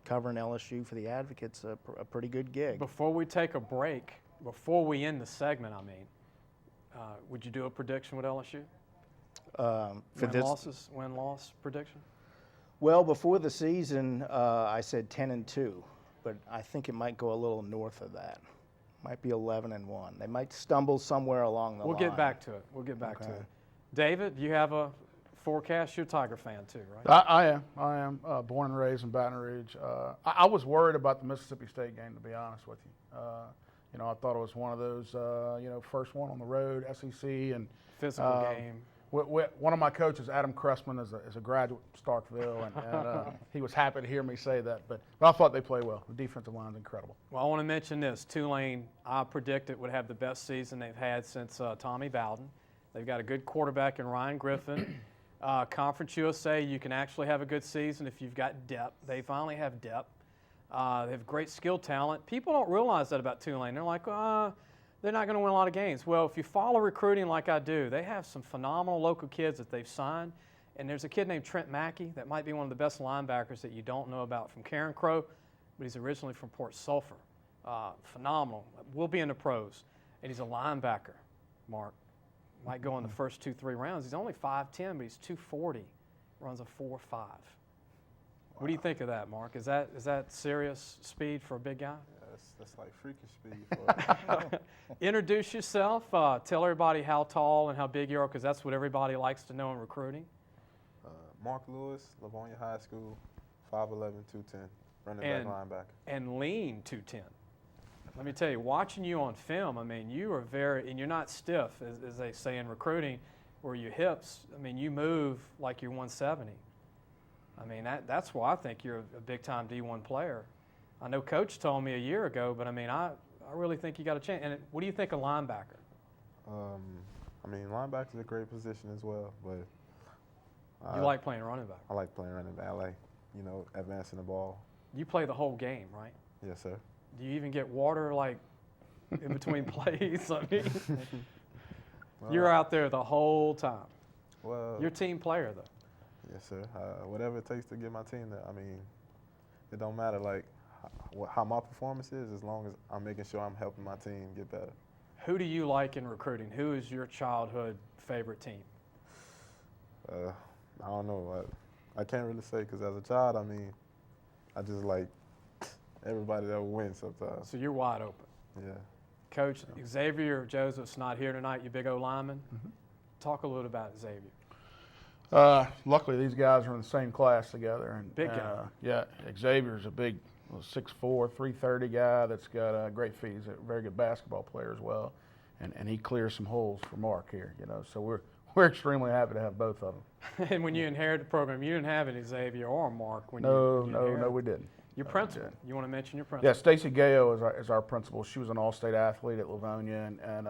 [SPEAKER 12] covering LSU for the Advocates a pretty good gig.
[SPEAKER 1] Before we take a break, before we end the segment, would you do a prediction with LSU? Win-loss prediction?
[SPEAKER 12] Well, before the season, I said 10-2, but I think it might go a little north of that. Might be 11-1. They might stumble somewhere along the line.
[SPEAKER 1] We'll get back to it. We'll get back to it. David, do you have a forecast? You're a Tiger fan too, right?
[SPEAKER 13] I am. Born and raised in Baton Rouge. I was worried about the Mississippi State game, to be honest with you. I thought it was one of those, first one on the road, SEC, and
[SPEAKER 1] physical game.
[SPEAKER 13] One of my coaches, Adam Cressman, is a graduate from Starkville, and he was happy to hear me say that. But I thought they played well. The defensive line is incredible.
[SPEAKER 1] Well, I want to mention this. Tulane, I predicted, would have the best season they've had since Tommy Bowden. They've got a good quarterback in Ryan Griffin. Conference USA, you can actually have a good season if you've got depth. They finally have depth. They have great skill talent. People don't realize that about Tulane. They're like, they're not going to win a lot of games. Well, if you follow recruiting like I do, they have some phenomenal local kids that they've signed. And there's a kid named Trent Mackey that might be one of the best linebackers that you don't know about from Karen Crow, but he's originally from Port Sulphur. Phenomenal. Will be in the pros. And he's a linebacker, Mark. Might go in the first 2-3 rounds. He's only 5'10", but he's 240. Runs a 4.5. Wow. What do you think of that, Mark? Is that serious speed for a big guy?
[SPEAKER 14] Yeah, that's like freakish speed.
[SPEAKER 1] Introduce yourself. Tell everybody how tall and how big you are, because that's what everybody likes to know in recruiting.
[SPEAKER 14] Mark Lewis, Livonia High School, 5'11", 210, running back linebacker.
[SPEAKER 1] And lean 210. Let me tell you, watching you on film, you are and you're not stiff, as they say in recruiting, where your hips, you move like you're 170. That's why I think you're a big-time D1 player. I know Coach told me a year ago, but I really think you got a chance. And what do you think of linebacker?
[SPEAKER 14] Linebacker's a great position as well, but
[SPEAKER 1] you like playing running back?
[SPEAKER 14] I like playing running back. I like, advancing the ball.
[SPEAKER 1] You play the whole game, right?
[SPEAKER 14] Yes, sir.
[SPEAKER 1] Do you even get water in between plays? You're out there the whole time.
[SPEAKER 14] Well,
[SPEAKER 1] you're a team player, though.
[SPEAKER 14] Yes, sir. Whatever it takes to get my team there. It don't matter how my performance is, as long as I'm making sure I'm helping my team get better.
[SPEAKER 1] Who do you like in recruiting? Who is your childhood favorite team?
[SPEAKER 14] I don't know. I can't really say, because as a child, I just like everybody that wins sometimes.
[SPEAKER 1] So you're wide open.
[SPEAKER 14] Yeah.
[SPEAKER 1] Coach, Xavier Joseph's not here tonight, you big old lineman. Mm-hmm. Talk a little about Xavier.
[SPEAKER 13] Luckily, these guys are in the same class together. And,
[SPEAKER 1] big guy.
[SPEAKER 13] Yeah, Xavier's a big 6'4", 330 guy that's got great feet. He's a very good basketball player as well. And he clears some holes for Mark here, So we're extremely happy to have both of them.
[SPEAKER 1] And when you inherited the program, you didn't have any Xavier or Mark.
[SPEAKER 13] No, we didn't.
[SPEAKER 1] Your principal. You want to mention your principal?
[SPEAKER 13] Yeah, Stacy Gayo is our principal. She was an all-state athlete at Livonia, and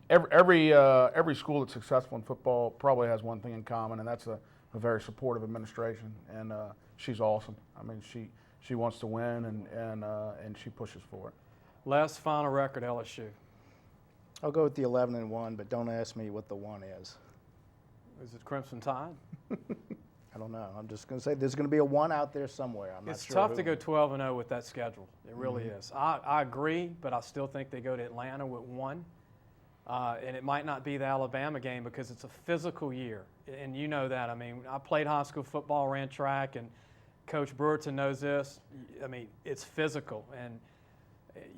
[SPEAKER 13] every school that's successful in football probably has one thing in common, and that's a very supportive administration. And she's awesome. She wants to win, and she pushes for it.
[SPEAKER 1] Last final record, LSU.
[SPEAKER 12] I'll go with the 11-1, but don't ask me what the 1 is.
[SPEAKER 1] Is it Crimson Tide?
[SPEAKER 12] I don't know. I'm just going to say there's going to be a 1 out there somewhere. I'm not
[SPEAKER 1] it's
[SPEAKER 12] sure.
[SPEAKER 1] Tough to go 12-0 with that schedule. It really is. I agree, but I still think they go to Atlanta with 1. And it might not be the Alabama game because it's a physical year. And you know that. I played high school football, ran track, and Coach Brewerton knows this. It's physical. And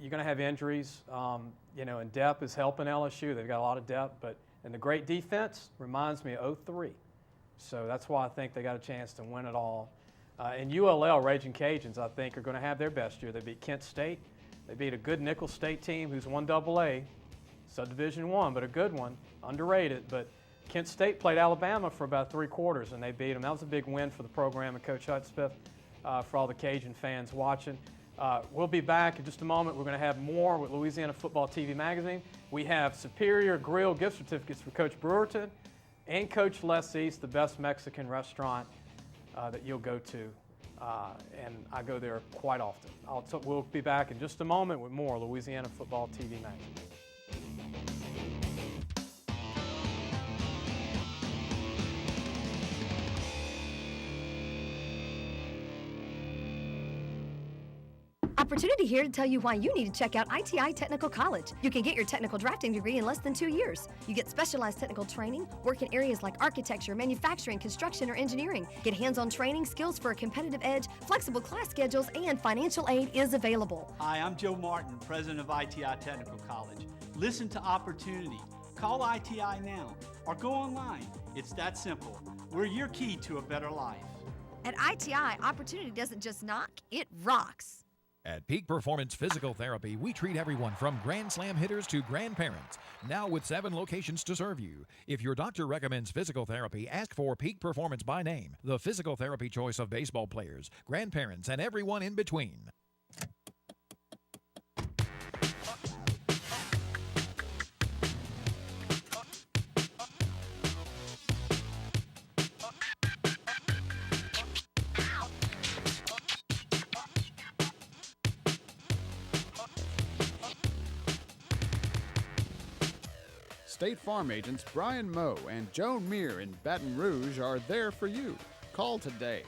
[SPEAKER 1] you're going to have injuries. And depth is helping LSU. They've got a lot of depth. And the great defense reminds me of 03. So that's why I think they got a chance to win it all. And ULL, Raging Cajuns, I think, are going to have their best year. They beat Kent State. They beat a good Nicholls State team who's 1AA, Subdivision 1, but a good one, underrated. But Kent State played Alabama for about 3 quarters, and they beat them. That was a big win for the program and Coach Hudspeth, for all the Cajun fans watching. We'll be back in just a moment. We're going to have more with Louisiana Football TV Magazine. We have Superior Grill gift certificates for Coach Brewerton and Coach Les East, the best Mexican restaurant that you'll go to. and I go there quite often. We'll be back in just a moment with more Louisiana Football TV Magazine.
[SPEAKER 15] Opportunity here to tell you why you need to check out ITI Technical College. You can get your technical drafting degree in less than 2 years. You get specialized technical training, work in areas like architecture, manufacturing, construction, or engineering. Get hands-on training, skills for a competitive edge, flexible class schedules, and financial aid is available.
[SPEAKER 3] Hi, I'm Joe Martin, president of ITI Technical College. Listen to Opportunity. Call ITI now or go online. It's that simple. We're your key to a better life.
[SPEAKER 15] At ITI, opportunity doesn't just knock, it rocks.
[SPEAKER 5] At Peak Performance Physical Therapy, we treat everyone from Grand Slam hitters to grandparents. Now with 7 locations to serve you. If your doctor recommends physical therapy, ask for Peak Performance by name, the physical therapy choice of baseball players, grandparents, and everyone in between.
[SPEAKER 9] State Farm agents Brian Moe and Joan Muir in Baton Rouge are there for you. Call today.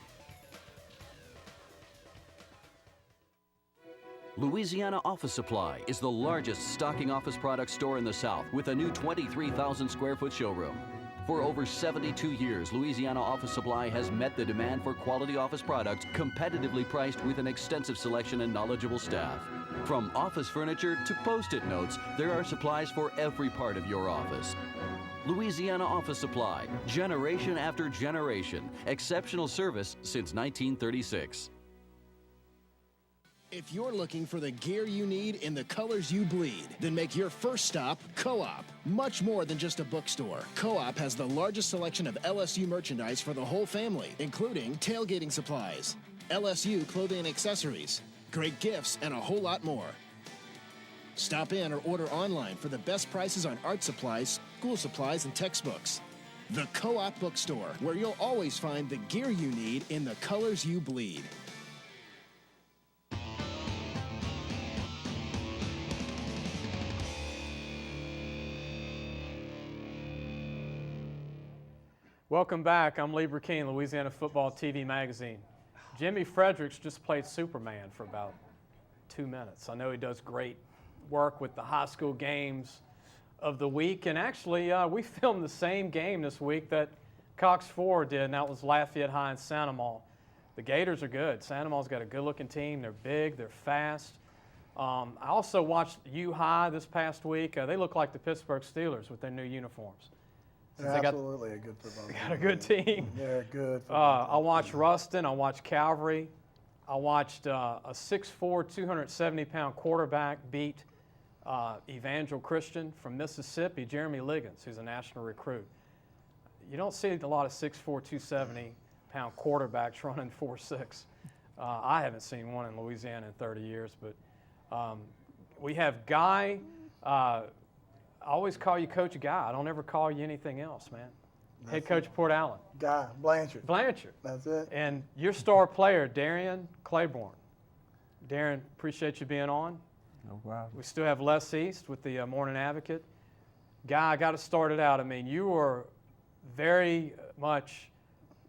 [SPEAKER 10] Louisiana Office Supply is the largest stocking office product store in the South with a new 23,000 square foot showroom. For over 72 years, Louisiana Office Supply has met the demand for quality office products competitively priced with an extensive selection and knowledgeable staff. From office furniture to Post-it notes, there are supplies for every part of your office. Louisiana Office Supply, generation after generation, exceptional service since 1936.
[SPEAKER 6] If you're looking for the gear you need in the colors you bleed, then make your first stop Co-op. Much more than just a bookstore, Co-op has the largest selection of LSU merchandise for the whole family, including tailgating supplies, LSU clothing and accessories, great gifts, and a whole lot more. Stop in or order online for the best prices on art supplies, school supplies, and textbooks. The Co-op Bookstore, where you'll always find the gear you need in the colors you bleed.
[SPEAKER 1] Welcome back. I'm Lee Burkeen, Louisiana Football TV Magazine. Jimmy Fredericks just played Superman for about 2 minutes. I know he does great work with the high school games of the week, and actually we filmed the same game this week that Cox Ford did, and that was Lafayette High and Santa Maul. The Gators are good. Santa Maul's got a good-looking team. They're big. They're fast. I also watched U High this past week. They look like the Pittsburgh Steelers with their new uniforms.
[SPEAKER 16] They're absolutely a good football team.
[SPEAKER 1] Got a good team.
[SPEAKER 16] They're good.
[SPEAKER 1] I watched Ruston. I watched Calvary. I watched a 6'4", 270-pound quarterback beat Evangel Christian from Mississippi, Jeremy Liggins, who's a national recruit. You don't see a lot of 6'4", 270-pound quarterbacks running 4.6. I haven't seen one in Louisiana in 30 years, but we have Guy. I always call you Coach Guy. I don't ever call you anything else, man. Head coach Port Allen.
[SPEAKER 16] Guy, Blanchard.
[SPEAKER 1] Blanchard.
[SPEAKER 16] That's it.
[SPEAKER 1] And your star player, Darian Claiborne. Darren, appreciate you being on.
[SPEAKER 14] No problem.
[SPEAKER 1] We still have Les East with the Morning Advocate. Guy, I got to start it out. I mean, you were very much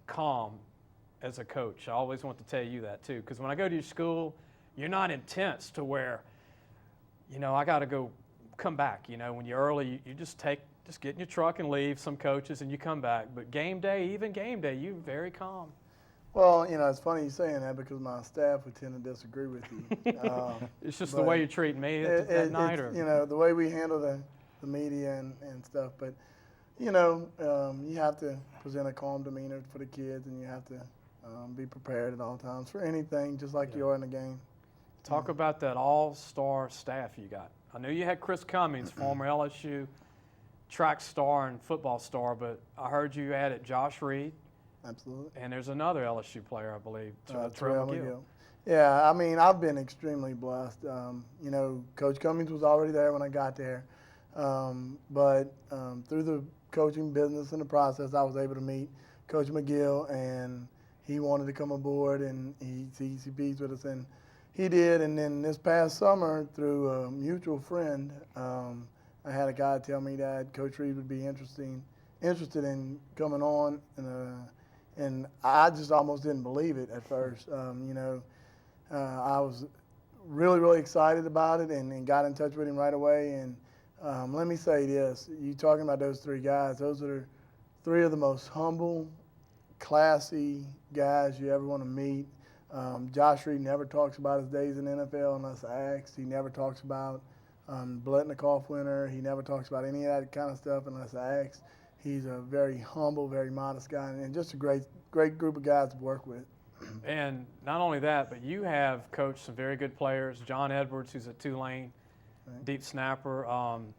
[SPEAKER 1] calm as a coach. I always want to tell you that, too, because when I go to your school, you're not intense to where, you know, I got to go come back. You know, when you're early, you just get in your truck and leave, some coaches, and you come back. But game day, even game day, you're very calm.
[SPEAKER 16] Well, you know, it's funny you saying that because my staff would tend to disagree with you.
[SPEAKER 1] It's just the way you're treating me at night? Or?
[SPEAKER 16] You know, the way we handle the media and stuff. But, you know, you have to present a calm demeanor for the kids, and you have to be prepared at all times for anything, just like you are in the game.
[SPEAKER 1] Talk about that all-star staff you got. I knew you had Chris Cummings, former LSU track star and football star, but I heard you added Josh Reed.
[SPEAKER 16] Absolutely.
[SPEAKER 1] And there's another LSU player, I believe,
[SPEAKER 16] Terrell McGill. Yeah, I mean, I've been extremely blessed. You know, Coach Cummings was already there when I got there. But through the coaching business and the process, I was able to meet Coach McGill, and he wanted to come aboard, and he CCP's with us, and he did. And then this past summer, through a mutual friend, I had a guy tell me that Coach Reed would be interested in coming on, and I just almost didn't believe it at first. I was really, really excited about it, and got in touch with him right away. And let me say this: you talking about those three guys? Those are three of the most humble, classy guys you ever want to meet. Josh Reed never talks about his days in the NFL unless asked. He never talks about Biletnikoff winner. He never talks about any of that kind of stuff unless asked. He's a very humble, very modest guy, and just a great group of guys to work with.
[SPEAKER 1] And not only that, but you have coached some very good players. John Edwards, who's a Tulane deep snapper.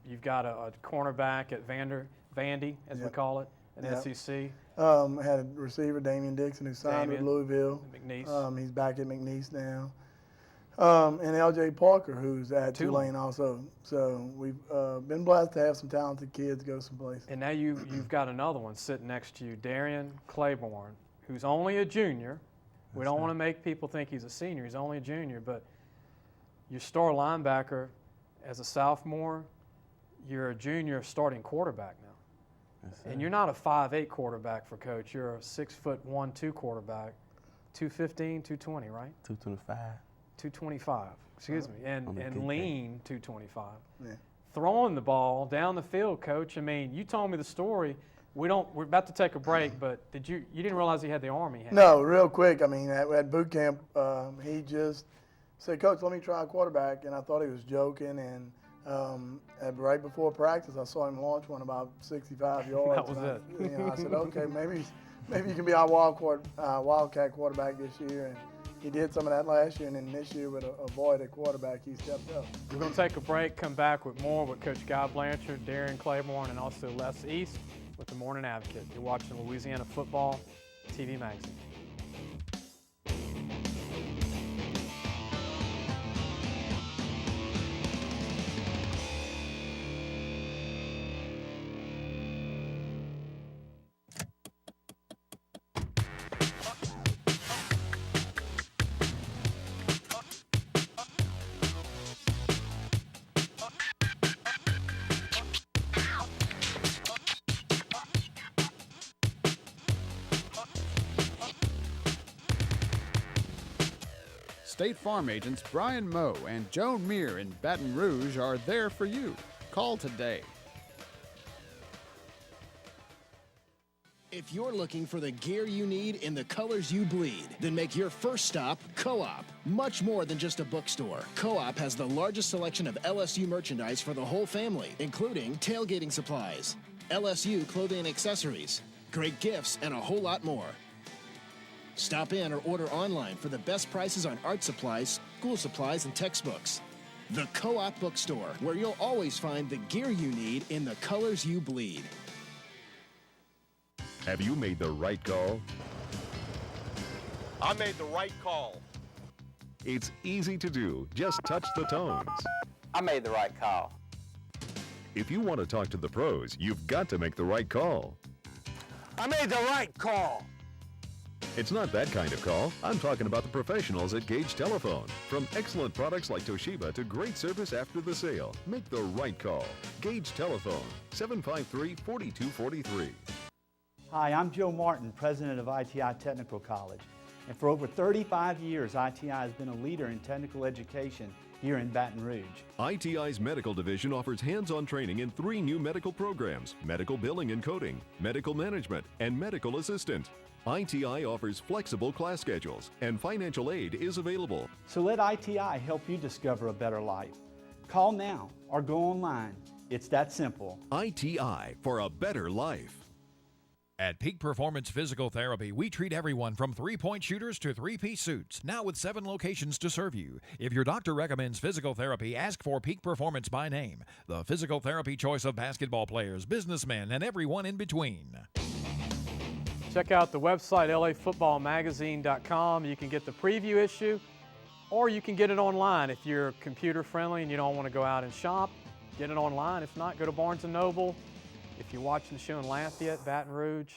[SPEAKER 1] You've got a cornerback at Vandy, as we call it, at SEC.
[SPEAKER 16] Had a receiver, Damian Dixon, who signed with Louisville.
[SPEAKER 1] McNeese.
[SPEAKER 16] He's back at McNeese now. And L.J. Parker, who's at Tulane also. So we've been blessed to have some talented kids go someplace.
[SPEAKER 1] And now you've got another one sitting next to you, Darian Claiborne, who's only a junior. We don't want to make people think he's a senior. He's only a junior, but your star linebacker as a sophomore, you're a junior starting quarterback now. And you're not a 5'8" quarterback for Coach. You're a 6'1", 2 quarterback, 215, 220, right?
[SPEAKER 17] 225.
[SPEAKER 1] 225, excuse me, and lean 225.
[SPEAKER 16] Yeah.
[SPEAKER 1] Throwing the ball down the field, Coach. I mean, you told me the story. We're about to take a break, but you didn't realize he had the arm he had?
[SPEAKER 16] No, real quick. I mean, at boot camp, he just said, "Coach, let me try a quarterback," and I thought he was joking. And right before practice, I saw him launch one about 65 yards.
[SPEAKER 1] That was it.
[SPEAKER 16] I said, "Okay, maybe you can be our Wildcat quarterback this year." And he did some of that last year, and then this year with a void at quarterback, he stepped up.
[SPEAKER 1] We're going to take a break, come back with more with Coach Guy Blanchard, Darian Claiborne, and also Les East with the Morning Advocate. You're watching Louisiana Football TV Magazine.
[SPEAKER 9] State Farm agents Brian Moe and Joan Meir in Baton Rouge are there for you. Call today.
[SPEAKER 6] If you're looking for the gear you need in the colors you bleed, then make your first stop Co-op. Much more than just a bookstore. Co-op has the largest selection of LSU merchandise for the whole family, including tailgating supplies, LSU clothing and accessories, great gifts, and a whole lot more. Stop in or order online for the best prices on art supplies, school supplies, and textbooks. The Co-op Bookstore, where you'll always find the gear you need in the colors you bleed.
[SPEAKER 4] Have you made the right call?
[SPEAKER 11] I made the right call.
[SPEAKER 4] It's easy to do. Just touch the tones.
[SPEAKER 11] I made the right call.
[SPEAKER 4] If you want to talk to the pros, you've got to make the right call.
[SPEAKER 11] I made the right call.
[SPEAKER 4] It's not that kind of call. I'm talking about the professionals at Gage Telephone. From excellent products like Toshiba to great service after the sale, make the right call. Gage Telephone, 753-4243.
[SPEAKER 3] Hi, I'm Joe Martin, president of ITI Technical College. And for over 35 years, ITI has been a leader in technical education here in Baton Rouge.
[SPEAKER 4] ITI's medical division offers hands-on training in 3 new medical programs: medical billing and coding, medical management, and medical assistant. ITI offers flexible class schedules, and financial aid is available.
[SPEAKER 3] So let ITI help you discover a better life. Call now or go online. It's that simple.
[SPEAKER 4] ITI for a better life.
[SPEAKER 5] At Peak Performance Physical Therapy, we treat everyone from three-point shooters to three-piece suits, now with 7 locations to serve you. If your doctor recommends physical therapy, ask for Peak Performance by name, the physical therapy choice of basketball players, businessmen, and everyone in between.
[SPEAKER 1] Check out the website, lafootballmagazine.com. You can get the preview issue, or you can get it online. If you're computer friendly and you don't want to go out and shop, get it online. If not, go to Barnes & Noble. If you're watching the show in Lafayette, Baton Rouge,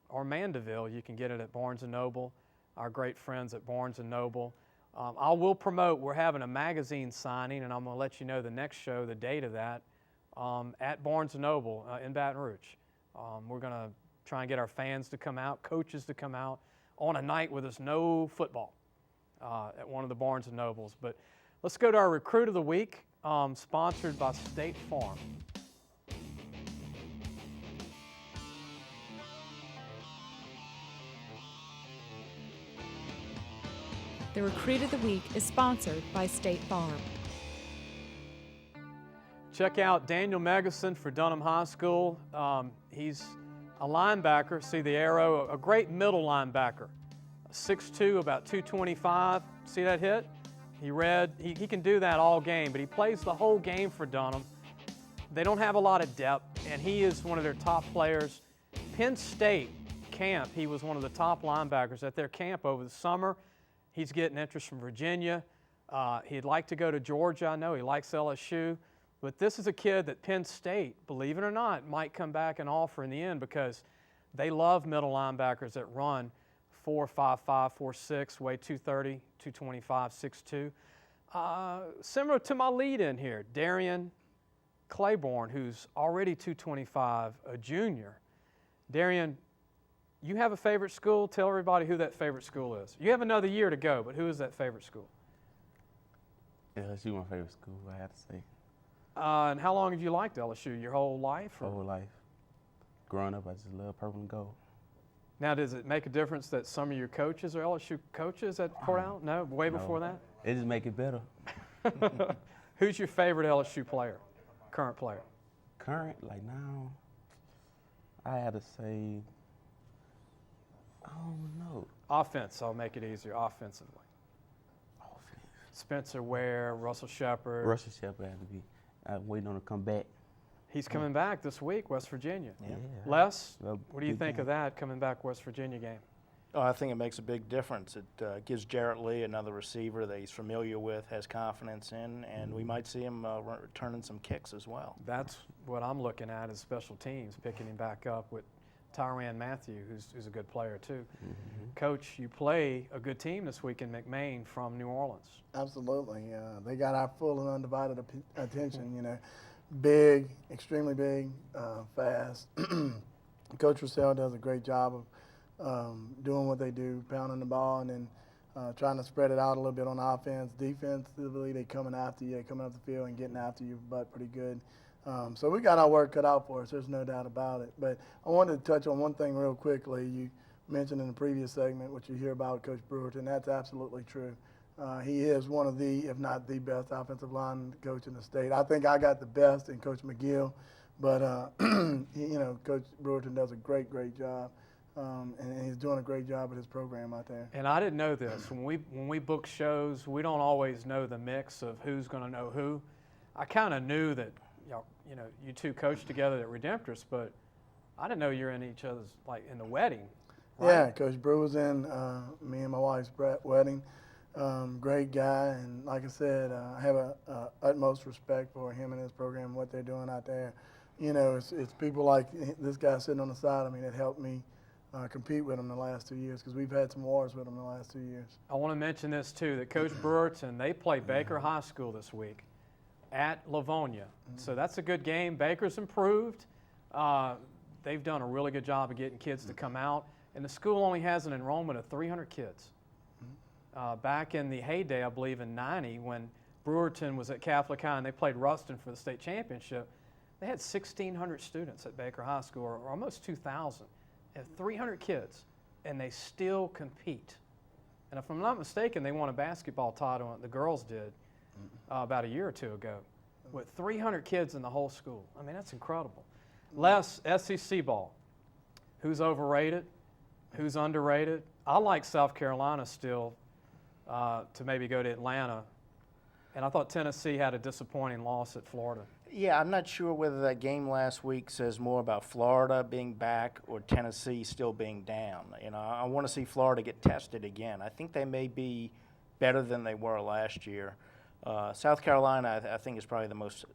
[SPEAKER 1] or Mandeville, you can get it at Barnes & Noble. our great friends at Barnes & Noble. I will promote, we're having a magazine signing, and I'm going to let you know the next show, the date of that, at Barnes & Noble in Baton Rouge. We're going to try and get our fans to come out, coaches to come out on a night where there's no football at one of the Barnes & Nobles. But let's go to our Recruit of the Week, sponsored by State Farm.
[SPEAKER 17] The Recruit of the Week is sponsored by State Farm.
[SPEAKER 1] Check out Daniel Megason for Dunham High School. He's a linebacker, see the arrow, a great middle linebacker. 6'2", about 225. See that hit? He can do that all game, but he plays the whole game for Dunham. They don't have a lot of depth, and he is one of their top players. Penn State camp, he was one of the top linebackers at their camp over the summer. He's getting interest from Virginia. He'd like to go to Georgia. I know he likes LSU. But this is a kid that Penn State, believe it or not, might come back and offer in the end because they love middle linebackers that run 4.55, 4.6, weigh 230, 225, 6'2". Similar to my lead in here, Darian Claiborne, who's already 225, a junior. Darian, you have a favorite school? Tell everybody who that favorite school is. You have another year to go, but who is that favorite school?
[SPEAKER 18] LSU, my favorite school, I have to say.
[SPEAKER 1] And how long have you liked LSU? Your whole life?
[SPEAKER 18] My whole life. Growing up, I just love purple and gold.
[SPEAKER 1] Now, does it make a difference that some of your coaches are LSU coaches at Cornell? No, way before that?
[SPEAKER 18] It just make it better.
[SPEAKER 1] Who's your favorite LSU player, current player?
[SPEAKER 18] Current, like now, I had to say, I don't know.
[SPEAKER 1] Offense, I'll make it easier, offensively. Spencer Ware, Russell Shepard.
[SPEAKER 18] Russell Shepard had to be. I'm waiting on him to come back.
[SPEAKER 1] He's coming back this week, West Virginia.
[SPEAKER 18] Yeah.
[SPEAKER 1] Les, what do you think of that, coming back West Virginia game?
[SPEAKER 12] Oh, I think it makes a big difference. It gives Jarrett Lee another receiver that he's familiar with, has confidence in, and we might see him returning some kicks as well.
[SPEAKER 1] That's what I'm looking at is special teams, picking him back up with Tyrann Mathieu, who's a good player too. Coach, you play a good team this week in McMain from New Orleans.
[SPEAKER 16] Absolutely. They got our full and undivided attention, you know. Big, extremely big, fast. Coach Russell does a great job of doing what they do, pounding the ball and then trying to spread it out a little bit on offense. Defensively, they coming after you, coming up the field and getting after you, but pretty good. So we got our work cut out for us. There's no doubt about it. But I wanted to touch on one thing real quickly. You mentioned in the previous segment what you hear about Coach Brewerton. That's absolutely true. He is one of the, if not the best offensive line coach in the state. I think I got the best in Coach McGill, but you know, Coach Brewerton does a great job, and he's doing a great job with his program out there.
[SPEAKER 1] And I didn't know this. When we book shows, we don't always know the mix of who's going to know who. I kind of knew that you know, you two coached together at Redemptress, but I didn't know you were in each other's, like in the wedding. Right?
[SPEAKER 16] Yeah, Coach Brew was in me and my wife's wedding. Great guy, and like I said, I have a utmost respect for him and his program and what they're doing out there. You know, it's people like this guy sitting on the side of me that helped me compete with him the last 2 years because we've had some wars with him the last 2 years.
[SPEAKER 1] I want to mention this too, that Coach Brewerton, they play Baker High School this week at Livonia. So that's a good game. Baker's improved. They've done a really good job of getting kids to come out, and the school only has an enrollment of 300 kids. Back in the heyday, I believe in '90, when Brewerton was at Catholic High and they played Ruston for the state championship, they had 1,600 students at Baker High School, or almost 2,000, and 300 kids, and they still compete. And if I'm not mistaken, they won a basketball title, the girls did, about a year or two ago, with 300 kids in the whole school. I mean, that's incredible. Les, SEC ball. Who's overrated? Who's underrated? I like South Carolina still to maybe go to Atlanta. And I thought Tennessee had a disappointing loss at Florida.
[SPEAKER 12] Yeah, I'm not sure whether that game last week says more about Florida being back or Tennessee still being down. You know, I want to see Florida get tested again. I think they may be better than they were last year. South Carolina, I think, is probably the most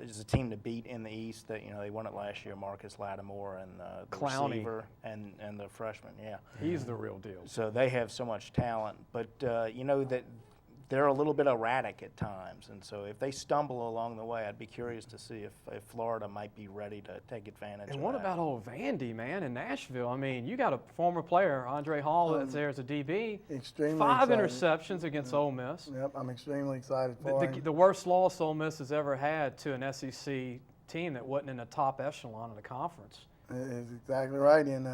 [SPEAKER 12] is a team to beat in the East. That they won it last year. Marcus Lattimore and the
[SPEAKER 1] Clowney.
[SPEAKER 12] receiver and the freshman. Yeah,
[SPEAKER 1] he's the real deal.
[SPEAKER 12] So they have so much talent, but that they're a little bit erratic at times, and so if they stumble along the way, I'd be curious to see if Florida might be ready to take advantage.
[SPEAKER 1] And
[SPEAKER 12] of
[SPEAKER 1] what
[SPEAKER 12] that.
[SPEAKER 1] about old Vandy, man, in Nashville? I mean, you got a former player, Andre Hall, that's there as a DB.
[SPEAKER 16] Extremely
[SPEAKER 1] 5
[SPEAKER 16] excited.
[SPEAKER 1] interceptions against Ole Miss.
[SPEAKER 16] Yep, I'm extremely excited for him.
[SPEAKER 1] The worst loss Ole Miss has ever had to an SEC team that wasn't in the top echelon of the conference.
[SPEAKER 16] That's exactly right. And,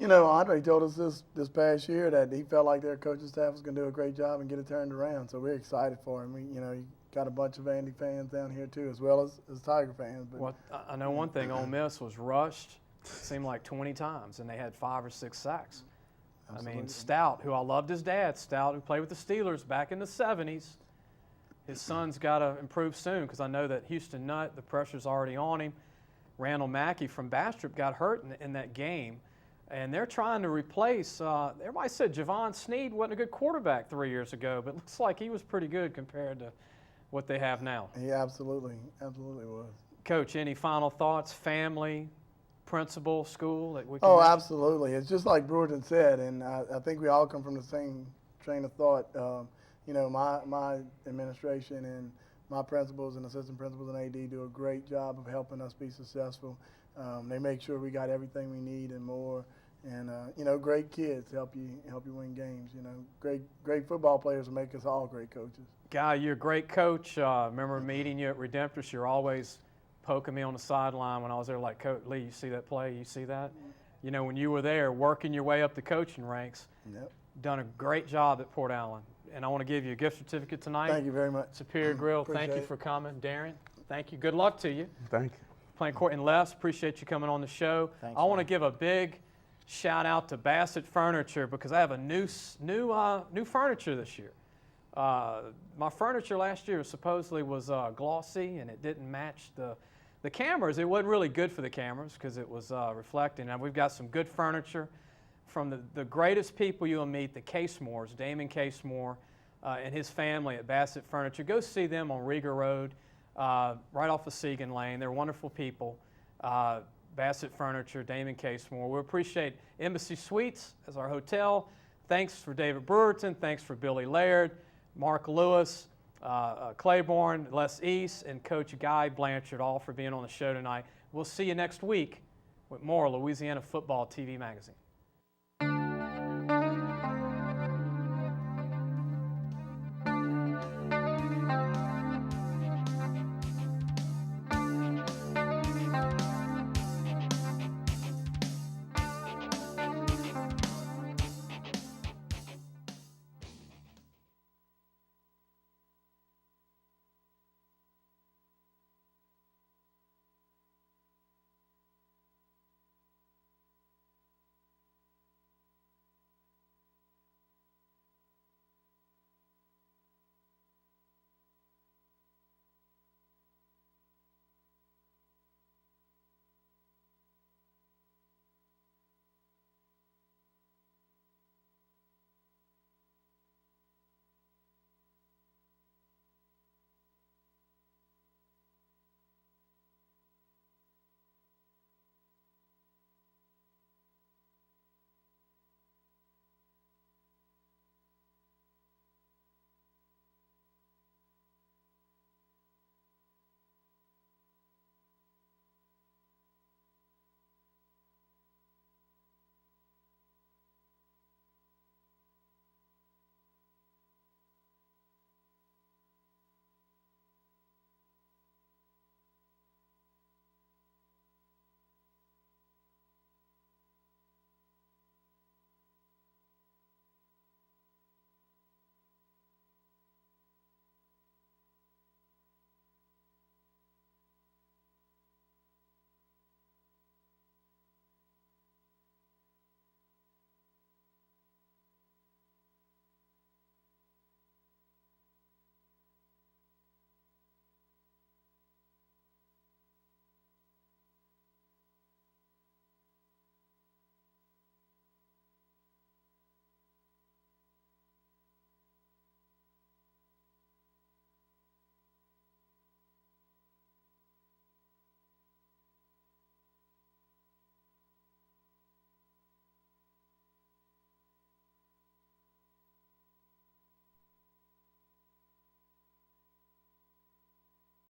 [SPEAKER 16] Andre told us this past year that he felt like their coaching staff was going to do a great job and get it turned around. So we're excited for him. He got a bunch of Vandy fans down here too, as well as Tiger fans. But
[SPEAKER 1] Well, I know one thing, Ole Miss was rushed, it seemed like 20 times, and they had 5 or 6 sacks.
[SPEAKER 16] Absolutely.
[SPEAKER 1] I mean, Stout, who I loved his dad, Stout, who played with the Steelers back in the 70s, his son's got to improve soon because I know that Houston Nutt, the pressure's already on him. Randall Mackey from Bastrop got hurt in that game. And they're trying to replace, everybody said Javon Sneed wasn't a good quarterback 3 years ago, but it looks like he was pretty good compared to what they have now.
[SPEAKER 16] He absolutely was.
[SPEAKER 1] Coach, any final thoughts, family, principal, school that we can
[SPEAKER 16] Oh,
[SPEAKER 1] mention?
[SPEAKER 16] absolutely. It's just like Brewerton said, and I think we all come from the same train of thought. My administration and my principals and assistant principals and AD do a great job of helping us be successful. They make sure we got everything we need and more. And great kids help you win games. Great football players will make us all great coaches.
[SPEAKER 1] Guy, you're a great coach. Remember meeting you at Redemptus. You're always poking me on the sideline when I was there, like, Coach Lee, you see that play? You see that? When you were there working your way up the coaching ranks,
[SPEAKER 16] Yep.
[SPEAKER 1] done a great job at Port Allen. And I want to give you a gift certificate tonight.
[SPEAKER 16] Thank you very much.
[SPEAKER 1] Superior Grill, thank
[SPEAKER 16] Appreciate
[SPEAKER 1] you
[SPEAKER 16] it.
[SPEAKER 1] for coming. Darren, thank you. Good luck to you.
[SPEAKER 14] Thank you.
[SPEAKER 1] Playing court in Les, appreciate you coming on the show.
[SPEAKER 12] Thanks,
[SPEAKER 1] I want to
[SPEAKER 12] man.
[SPEAKER 1] give a big shout out to Bassett Furniture because I have a new furniture this year. My furniture last year supposedly was glossy and it didn't match the cameras. It wasn't really good for the cameras because it was reflecting. And we've got some good furniture from the greatest people you'll meet, the Casemores, Damon Casemore and his family at Bassett Furniture. Go see them on Rieger Road, right off of Segan Lane. They're wonderful people. Bassett Furniture, Damon Casemore. We appreciate Embassy Suites as our hotel. Thanks for David Brewerton. Thanks for Billy Laird, Mark Lewis, Claiborne, Les East, and Coach Guy Blanchard, all for being on the show tonight. We'll see you next week with more Louisiana Football TV Magazine.